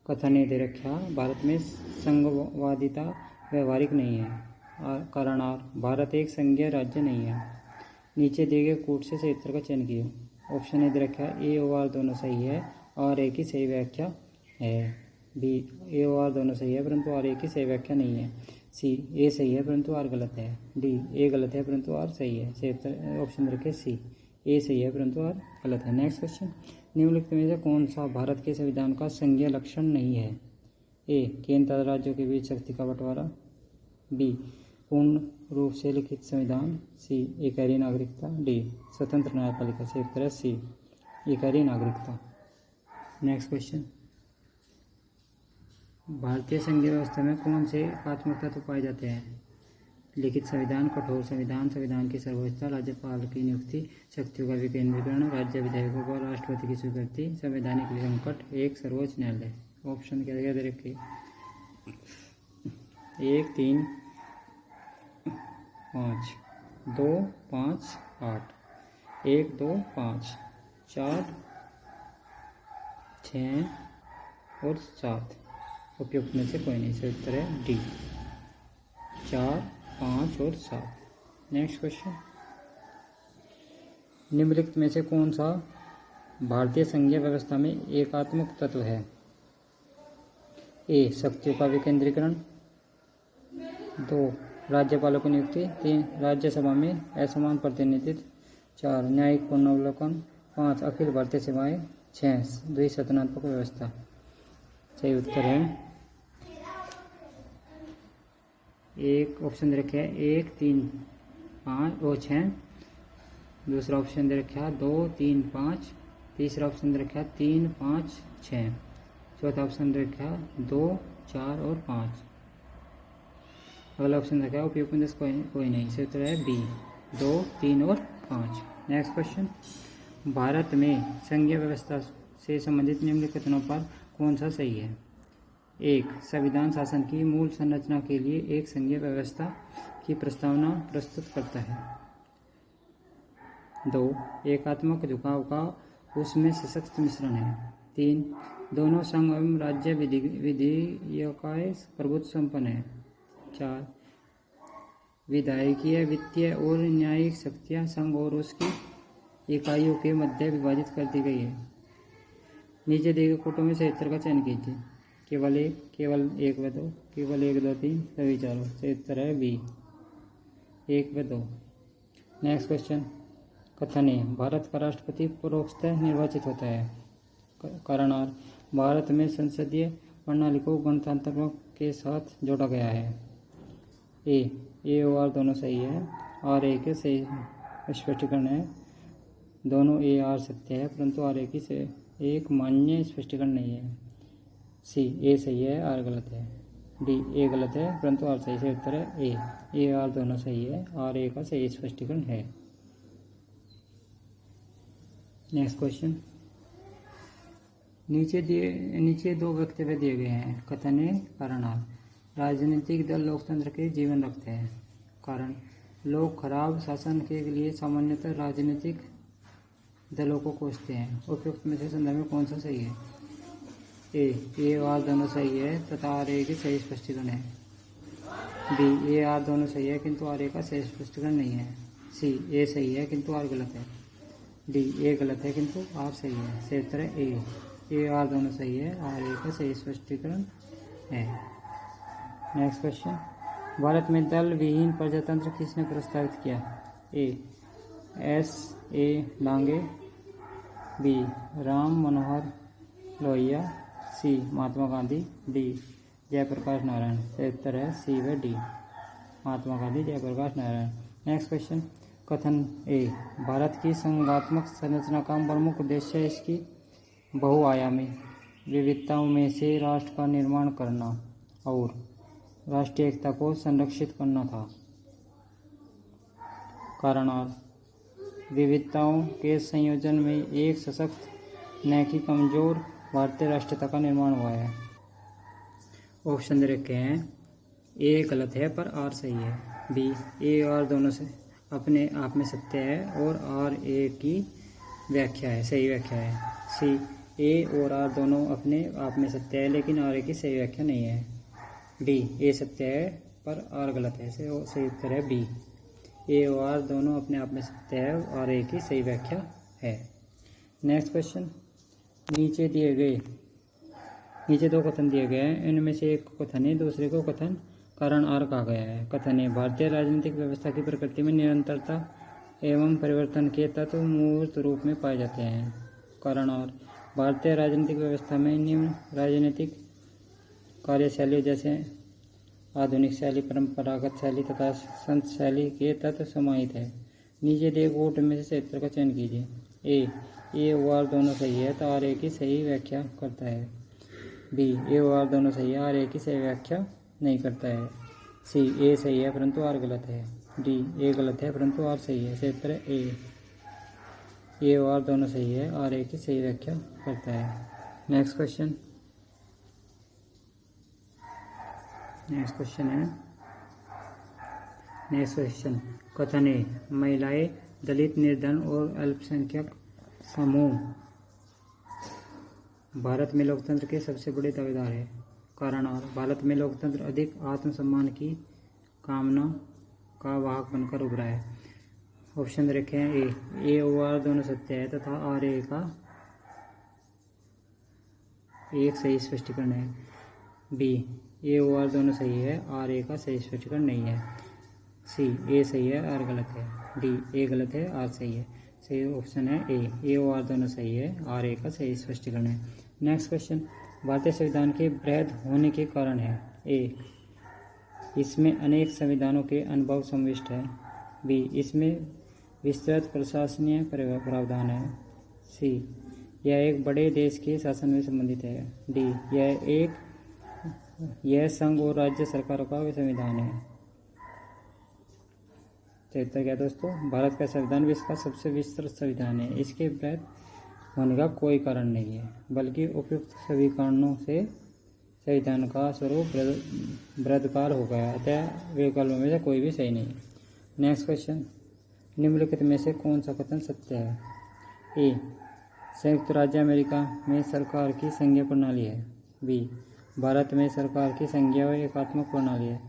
कथन ये दे रखा, भारत में संघवादिता व्यवहारिक नहीं है, कारण आर भारत एक संघीय राज्य नहीं है। नीचे दिए गए कूट से सही उत्तर का चयन कीजिए। ऑप्शन ए दे रखा है, ए और आर दोनों सही है, आर ए की सही व्याख्या है। बी ए और आर दोनों सही है परंतु आर ए की सही व्याख्या नहीं है। सी ए सही है परंतु आर गलत है। डी ए गलत है परंतु आर सही है। सही उत्तर ऑप्शन रखे सी ए सही है परंतु आर गलत है। नेक्स्ट क्वेश्चन, निम्नलिखित में से कौन सा भारत के संविधान का संघीय लक्षण नहीं है? ए केंद्र तथा राज्यों के बीच शक्ति का बंटवारा, बी पूर्ण रूप से लिखित संविधान, सी एकहरी नागरिकता, डी स्वतंत्र न्यायपालिका। सही उत्तर है सी एकहरी नागरिकता। नेक्स्ट क्वेश्चन, भारतीय संघीय व्यवस्था में कौन से एकात्मक तत्व पाए जाते हैं? लिखित संविधान, कठोर संविधान, संविधान की सर्वोच्चता, राज्यपाल की नियुक्ति, शक्तियों का विकेंद्रीकरण, राज्य विधायकों को राष्ट्रपति की स्वीकृति, संवैधानिक संकट, एक सर्वोच्च न्यायालय। ऑप्शन क्या दे रखे? 1 3 5 2 5 8 1 2 5 4 6 और 7 उपयुक्त में से कोई नहीं। सही उत्तर है डी 4 5 और 7। नेक्स्ट क्वेश्चन, निम्नलिखित में से कौन सा भारतीय संघीय व्यवस्था में एकात्मक तत्व है? ए शक्तियों का विकेंद्रीकरण, 2 राज्यपालों की नियुक्ति, 3 राज्यसभा में असमान प्रतिनिधित्व, 4 न्यायिक पुनर्वलोकन, 5 अखिल भारतीय सेवाएं, 6 द्विसदनात्मक व्यवस्था। सही उत्तर है एक ऑप्शन दे रखे है 1 3 5 और 6, दूसरा ऑप्शन दे रखा है 2 3 5, तीसरा ऑप्शन दे रखा है 3 5 6, चौथा ऑप्शन दे रखा है 2 4 और 5, अगला ऑप्शन रखा है उपयुक्त में से कोई नहीं। सही उत्तर है बी 2 3 और 5। नेक्स्ट क्वेश्चन, भारत में संघीय व्यवस्था से संबंधित निम्नलिखित कथनों पर कौन सा सही है? 1 संविधान शासन की मूल संरचना के लिए एक संघीय व्यवस्था की प्रस्तावना प्रस्तुत करता है। 2 एकात्मक झुकाव का उसमें सशक्त मिश्रण है। 3 दोनों संघ एवं राज्य विधेयकाएं प्रभुत्व संपन्न है। 4 विधायकीय, वित्तीय और न्यायिक शक्तियां संघ और उसकी इकाइयों के मध्य विभाजित कर दी गई है। नीचे दिए गए कोटों में सही उत्तर का चयन कीजिए। केवल 1, केवल 1 व 2, केवल 1 2 3, सभी चारों। सही उत्तर है बी 1 व 2। नेक्स्ट क्वेश्चन, कथन है भारत का राष्ट्रपति परोक्षतः निर्वाचित होता है, कारण आर भारत में संसदीय प्रणाली को गणतंत्र के साथ जोड़ा गया है। ए और आर दोनों सही है, आर ए के सही स्पष्टीकरण है, दोनों ए आर सत्य है परंतु आर ए की से एक मान्य स्पष्टीकरण नहीं है। सी ए सही है, आर गलत है। डी ए गलत है परंतु आर सही। सही उत्तर है ए आर दोनों सही है, आर ए का सही स्पष्टीकरण है। नेक्स्ट क्वेश्चन, नीचे दो वक्तव्य दिए गए हैं। कथन ए कारणार्थ। राजनीतिक दल लोकतंत्र के जीवन रखते हैं। कारण, लोग खराब शासन के लिए सामान्यतः राजनीतिक दलों को कोसते हैं। उपयुक्त में से संदर्भ में कौन सा सही है? ए आर दोनों सही है तथा आर ए की सही स्पष्टीकरण है। बी ए आर दोनों सही है किंतु आर ए का सही स्पष्टीकरण नहीं है। सी ए सही है किंतु आर गलत है। डी ए गलत है किंतु आर सही है। सही उत्तर है ए आर दोनों सही है, आर ए का सही स्पष्टीकरण है। नेक्स्ट क्वेश्चन, भारत में दल विहीन प्रजातंत्र किसने प्रस्तावित किया? ए लांगे, बी राम मनोहर लोहिया, सी महात्मा गांधी, डी जयप्रकाश नारायण। सही उत्तर है सी व D, Mahatma Gandhi, Jayaprakash Narayan. Next question, कथन ए भारत की संघात्मक संरचना का प्रमुख उद्देश्य इसकी बहुआयामी विविधताओं में से राष्ट्र का निर्माण करना और राष्ट्रीय एकता को संरक्षित करना था। कारण और विविधताओं के संयोजन में एक सशक्त न कि कमजोर भारतीय राष्ट्रीयता का निर्माण हुआ है। ऑप्शन दे रखे हैं, ए गलत है पर आर सही है। बी ए और दोनों से अपने आप में सत्य है और आर ए की व्याख्या है, सही व्याख्या है। सी ए और आर दोनों अपने आप में सत्य है लेकिन आर ए की सही व्याख्या नहीं है। डी ए सत्य है पर आर गलत है। सही उत्तर है बी, ए और आर दोनों अपने आप में सत्य है और आर ए की सही व्याख्या है। नेक्स्ट क्वेश्चन, नीचे दो कथन दिए गए हैं, इनमें से एक कथन है, दूसरे को कथन कारण आर कहा गया है। कथन है भारतीय राजनीतिक व्यवस्था की प्रकृति में निरंतरता एवं परिवर्तन के तत्व मूर्त रूप में पाए जाते हैं। कारण और भारतीय राजनीतिक व्यवस्था में निम्न राजनीतिक कार्यशैली जैसे आधुनिक शैली, परंपरागत शैली तथा संत शैली के तत्व समाहित है। नीचे दिए कोट में से सही उत्तर का चयन कीजिए। ए और दोनों सही है तो आर ए की सही व्याख्या करता है। बी ए और दोनों सही है, आर ए की सही व्याख्या नहीं करता है। सी ए सही है परंतु आर गलत है। डी ए गलत है परंतु आर सही है। सही उत्तर है ए और दोनों सही है, आर ए की सही व्याख्या करता है। नेक्स्ट क्वेश्चन कथन ए महिलाएं, दलित, निर्धन और अल्पसंख्यक समूह भारत में लोकतंत्र के सबसे बड़े दावेदार है। कारण और भारत में लोकतंत्र अधिक आत्मसम्मान की कामना का वाहक बनकर उभरा है। ऑप्शन रखे हैं, ए और आर दोनों सत्य है तथा आर ए का एक सही स्पष्टीकरण है। बी ए और आर दोनों सही है, आर ए का सही स्पष्टीकरण नहीं है। सी ए सही है, आर गलत है। डी ए गलत है, आर सही है। सही ऑप्शन है ए और आर दोनों सही है, आर ए का सही स्पष्टीकरण है। नेक्स्ट क्वेश्चन, भारतीय संविधान के वृहद होने के कारण है। ए इसमें अनेक संविधानों के अनुभव समाविष्ट है। बी इसमें विस्तृत प्रशासनीय प्रावधान है। सी यह एक बड़े देश के शासन में संबंधित है। डी यह संघ और राज्य सरकारों का संविधान है। तो उत्तर क्या दोस्तों, भारत का संविधान विश्व का सबसे विस्तृत संविधान है। इसके वृहद होने का कोई कारण नहीं है, बल्कि उपयुक्त सभी कारणों से संविधान का स्वरूप वृहदाकार हो गया, अतः विकल्प में से कोई भी सही नहीं। नेक्स्ट क्वेश्चन, निम्नलिखित में से कौन सा कथन सत्य है? ए संयुक्त राज्य अमेरिका में सरकार की संघीय प्रणाली है। बी भारत में सरकार की संघीय और एकात्मक प्रणाली है,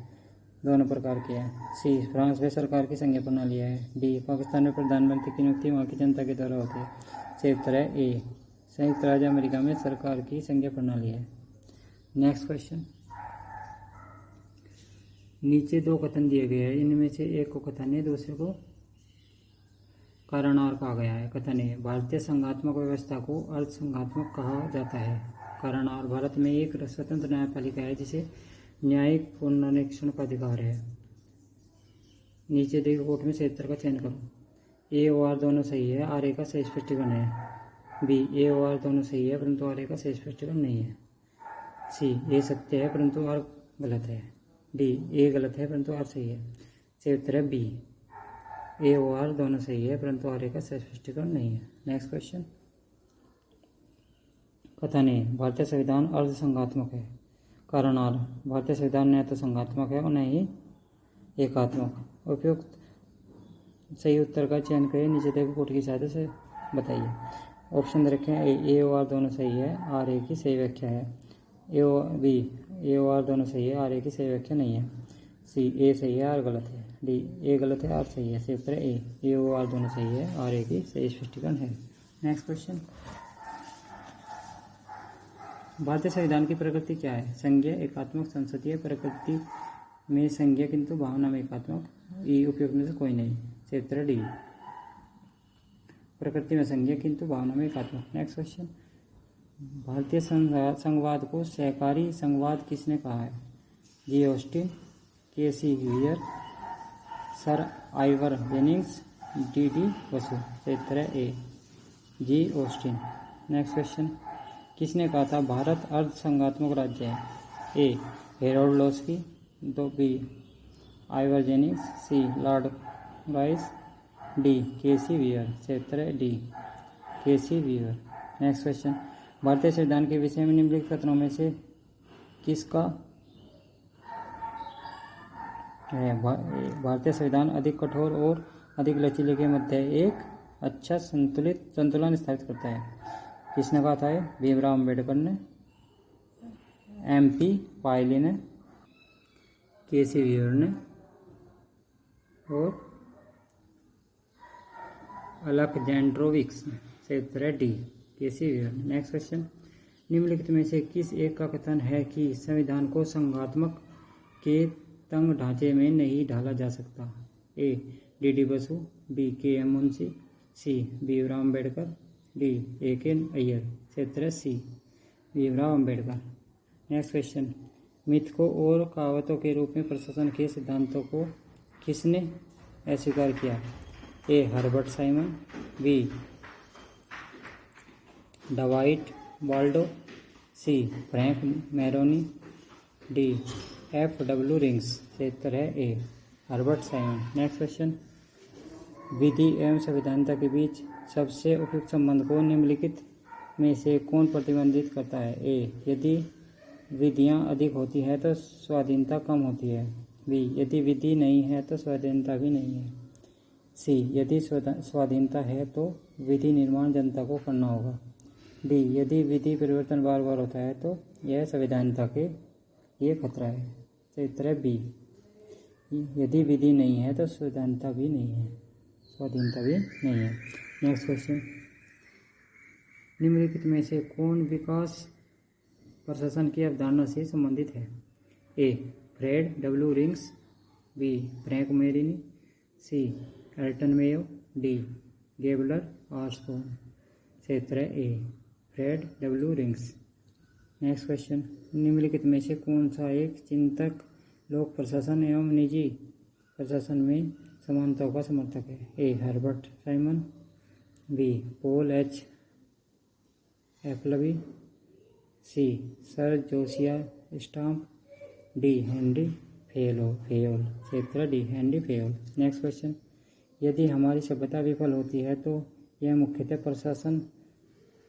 दोनों प्रकार की है। सी फ्रांस में सरकार की संघीय प्रणाली है। डी पाकिस्तान में प्रधानमंत्री की नियुक्ति वहाँ की जनता के द्वारा होती है। सही उत्तर है ए संयुक्त राज्य अमेरिका में सरकार की संघीय प्रणाली है। नेक्स्ट क्वेश्चन, नीचे दो कथन दिए गए हैं, इनमें से एक को कथन है, दूसरे को कारण और कहा गया है। कथन है भारतीय संघात्मक व्यवस्था को अर्ध संघात्मक कहा जाता है। कारण और भारत में एक स्वतंत्र न्यायपालिका है जिसे न्यायिक पुनरीक्षण का अधिकार है। नीचे दिए कोट में सही उत्तर का चयन करो। ए और आर दोनों सही है, आर ए का सही स्पष्टीकरण है। बी ए और आर दोनों सही है परंतु आर ए का सही स्पष्टीकरण नहीं है। सी ए सत्य है परंतु आर गलत है। डी ए गलत है परंतु आर सही है। सही उत्तर है बी, ए और आर दोनों सही है परंतु आर ए का सही स्पष्टीकरण नहीं है। नेक्स्ट क्वेश्चन, कथन ए भारतीय संविधान अर्ध संघात्मक है। कारण आर, भारतीय संविधान न तो संघात्मक है और न ही एकात्मक। उपयुक्त सही उत्तर का चयन करें, नीचे दिए कोट की सहायता से बताइए। ऑप्शन दे रखे हैं, ए और आर दोनों सही है, आर ए की सही व्याख्या है। ए और आर दोनों सही है, आर ए की सही व्याख्या नहीं है। सी ए सही है, आर गलत है। डी ए गलत है, आर सही है। सही उत्तर है ए और आर दोनों सही है, आर ए की सही स्पष्टीकरण है। नेक्स्ट क्वेश्चन, भारतीय संविधान की प्रकृति क्या है? संघीय, एकात्मक, संसदीय। प्रकृति में संघीय किंतु भावना में एकात्मक। ई उपयुक्त में से कोई नहीं। सही उत्तर है डी, प्रकृति में संघीय किंतु भावना में एकात्मक। नेक्स्ट क्वेश्चन, भारतीय संघवाद को सहकारी संघवाद किसने कहा है? G Austin, K C Wheare, sir Ivor Jennings, D D Basu. सही उत्तर है A, G Austin. Next question, किसने कहा था भारत अर्ध संघात्मक राज्य है? ए हेरोल्ड लॉस्की, दो B Ivor Jennings, C Lord Rice, D K C wear. सही उत्तर है D, K C wear. Next question, भारतीय संविधान के विषय में निम्नलिखित कथनों में से किसका है? भारतीय संविधान अधिक कठोर और अधिक लचीले के मध्य एक अच्छा संतुलन स्थापित करता है। किसने कहा था? भीमराव अम्बेडकर ने, MP पायली ने, के सी वीयर ने और अलेक्जेंड्रोविक्स ने। सही उत्तर है D, K C wear. Next question, निम्नलिखित में से किस एक का कथन है कि संविधान को संघात्मक के तंग ढांचे में नहीं ढाला जा सकता? A D D Basu, B K M Munshi, C Bhimrao Ambedkar, D A K Ayyar. सही उत्तर है C, Bhimrao Ambedkar. Next question, मिथकों और कहावतों के रूप में प्रशासन के सिद्धांतों को किसने अस्वीकार किया? A Herbert Simon, B Dwight Waldo, C Frank Marini, D F W Riggs. सही उत्तर है A Herbert Simon. Next question, विधि एवं संविधानिकता के बीच सबसे उपयुक्त संबंध को निम्नलिखित में से कौन प्रतिबंधित करता है? ए यदि विधियाँ अधिक होती है तो स्वाधीनता कम होती है। बी यदि विधि नहीं है तो स्वाधीनता भी नहीं है। सी यदि स्वाधीनता है तो विधि निर्माण जनता को करना होगा। डी यदि विधि परिवर्तन बार बार होता है तो यह संविधानिकता के लिए खतरा है। सही उत्तर है बी, यदि विधि नहीं है तो स्वाधीनता भी नहीं है, स्वाधीनता भी नहीं है। नेक्स्ट क्वेश्चन, निम्नलिखित में से कौन विकास प्रशासन की अवधारणा से संबंधित है? A Fred W Riggs, B Frank Marini, C Elton Mayo, D Gaebler Osborne. सही उत्तर है A Fred W Riggs. Next question, निम्नलिखित में से कौन सा एक चिंतक लोक प्रशासन एवं निजी प्रशासन में समानताओं का समर्थक है? A Herbert Simon, B Paul H Appleby, C sir Josiah Stamp, D Henri Fayol. सही उत्तर D Henri Fayol. Next question, यदि हमारी सभ्यता विफल होती है तो यह मुख्यतः प्रशासन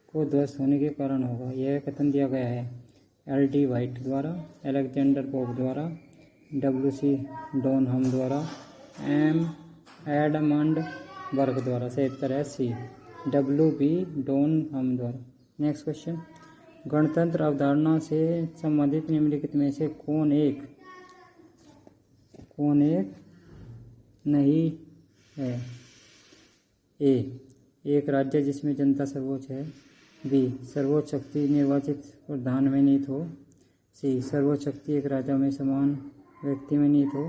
को ध्वस्त होने के कारण होगा। यह कथन दिया गया है L.D. वाइट द्वारा, अलेक्जेंडर पोप द्वारा, W.C. डोनहम द्वारा, M. एडमंड बर्ग द्वारा। सही उत्तर है सी W.B. डोनहम द्वारा। नेक्स्ट क्वेश्चन, गणतंत्र अवधारणा से संबंधित निम्नलिखित में से कौन एक नहीं है? ए एक राज्य जिसमें जनता सर्वोच्च है, बी सर्वोच्च शक्ति निर्वाचित प्रधान में निहित हो, सी सर्वोच्च शक्ति एक राजा में समान व्यक्ति में निहित हो,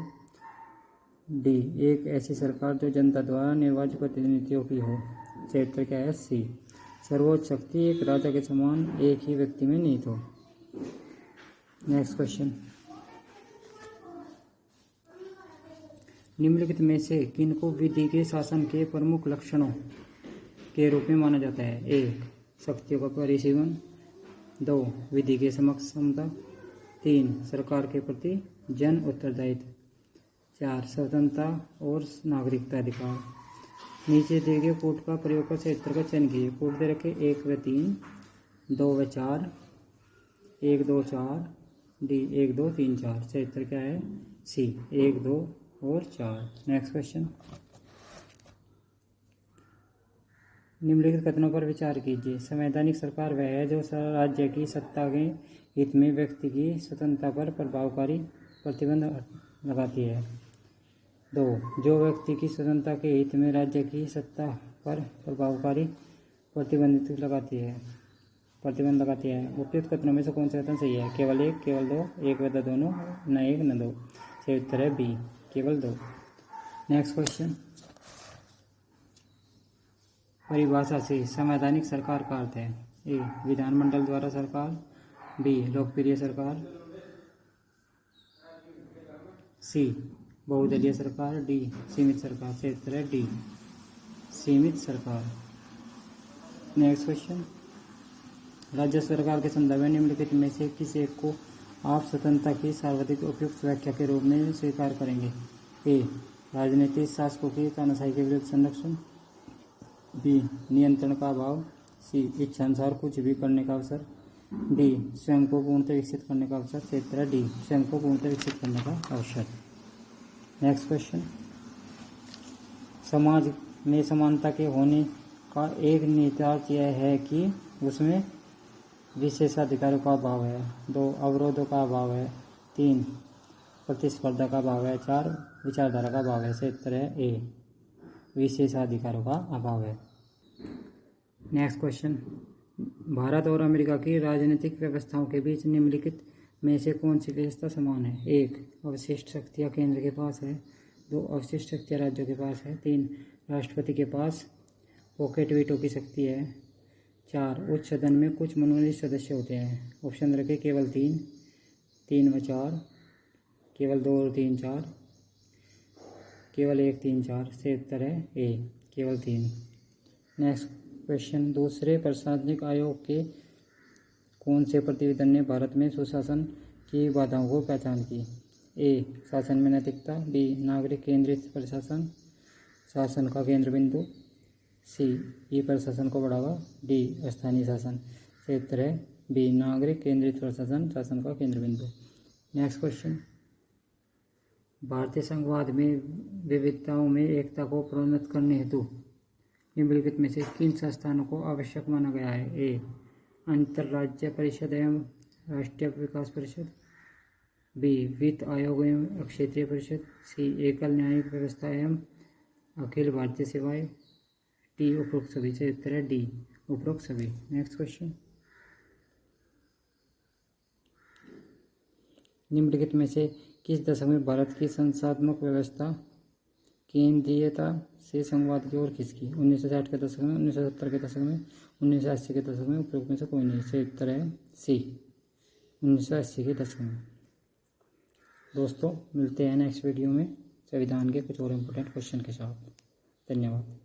डी एक ऐसी सरकार जो जनता द्वारा निर्वाचित प्रतिनिधियों की हो। सही उत्तर क्या है? सी सर्वोच्च शक्ति एक राजा के समान एक ही व्यक्ति में निहित हो। नेक्स्ट क्वेश्चन, निम्नलिखित में से किनको विधि के शासन के प्रमुख लक्षणों के रूप में माना जाता है? ए शक्तियों का परिसीमन, 2 विधि के समक्ष समता, 3 सरकार के प्रति जन उत्तरदायित्व। 4 स्वतंत्रता और नागरिकता अधिकार। नीचे दिए गए कोड का प्रयोग कर सही उत्तर का चयन कीजिए। कोड दे रखे 1 व 3, 2 व 4, 1 2 4, डी 1 2 3 4। सही उत्तर क्या है? सी 1 2 और 4। नेक्स्ट क्वेश्चन, निम्नलिखित कथनों पर विचार कीजिए। संवैधानिक सरकार वह है जो राज्य की सत्ता के हित में व्यक्ति की स्वतंत्रता पर प्रभावकारी प्रतिबंध लगाती है। 2 जो व्यक्ति की स्वतंत्रता के हित में राज्य की सत्ता पर प्रभावकारी प्रतिबंध लगाती है। उपयुक्त कथनों में से कौन सा कथन सही है? केवल 1, केवल 2, 1 व दोनों, न 1 न 2। सही उत्तर है बी, केवल 2। नेक्स्ट क्वेश्चन, परिभाषा से संवैधानिक सरकार का अर्थ है। ए विधानमंडल द्वारा सरकार, बी लोकप्रिय सरकार, सी बहुदलीय सरकार, डी सीमित सरकार। सही उत्तर है डी सीमित सरकार। नेक्स्ट क्वेश्चन, राज्य सरकार के संदर्भ में निम्नलिखित में से किस एक को आप स्वतंत्रता की सर्वाधिक उपयुक्त व्याख्या के रूप में स्वीकार करेंगे? ए राजनीतिक शासकों की तानाशाही के विरुद्ध संरक्षण, बी नियंत्रण का अभाव, सी इच्छानुसार कुछ भी करने का अवसर, डी स्वयं को पूर्णतः विकसित करने का अवसर। सही उत्तर है डी स्वयं को पूर्णतः विकसित करने का अवसर। नेक्स्ट क्वेश्चन, समाज में समानता के होने का एक निहितार्थ यह है कि उसमें विशेषाधिकारों का अभाव है। 2 अवरोधों का अभाव है। 3 प्रतिस्पर्धा का अभाव है। 4 विचारधारा का अभाव है। सही उत्तर है ए विशेषाधिकारों का अभाव है। नेक्स्ट क्वेश्चन, भारत और अमेरिका की राजनीतिक व्यवस्थाओं के बीच निम्नलिखित में से कौन सी व्यवस्था समान है? 1 अवशिष्ट शक्तियाँ केंद्र के पास है। 2 अवशिष्ट शक्तियाँ राज्यों के पास है। 3 राष्ट्रपति के पास पॉकेट वीटो की शक्ति है। 4 उच्च सदन में कुछ मनोनीत सदस्य होते हैं। ऑप्शन रखे केवल 3, 3 व 4, केवल 2 और 3 4, केवल 1 3 4। से उत्तर है ए केवल 3। नेक्स्ट क्वेश्चन, दूसरे प्रशासनिक आयोग के कौन से प्रतिवेदन ने भारत में सुशासन की बाधाओं को पहचान की? ए शासन में नैतिकता, बी नागरिक केंद्रित प्रशासन, शासन का केंद्र बिंदु, सी ई प्रशासन को बढ़ावा, डी स्थानीय शासन। सही उत्तर है बी नागरिक केंद्रित प्रशासन, शासन का केंद्र बिंदु। नेक्स्ट क्वेश्चन, भारतीय संघवाद में विविधताओं में एकता को प्रोन्नत करने हेतु निम्नलिखित में से किन संस्थानों को आवश्यक माना गया है? ए अंतर्राज्य परिषद एवं राष्ट्रीय विकास परिषद, बी वित्त आयोग एवं क्षेत्रीय परिषद, सी एकल न्यायिक व्यवस्था एवं अखिल भारतीय सेवाएं, डी उपरोक्त सभी। से उत्तर है डी उपरोक्त सभी। नेक्स्ट क्वेश्चन, निम्नलिखित में से किस दशक में भारत की संस्थात्मक व्यवस्था केंद्रीयता से संघवाद की ओर खिसकी? 1960 के दशक में, 1970 के दशक में, 1980 के दशक में। उपरोक्त में से कोई नहीं। सही उत्तर है सी 1980 के दशक में। दोस्तों मिलते हैं नेक्स्ट वीडियो में संविधान के कुछ और इम्पोर्टेंट क्वेश्चन के साथ। धन्यवाद।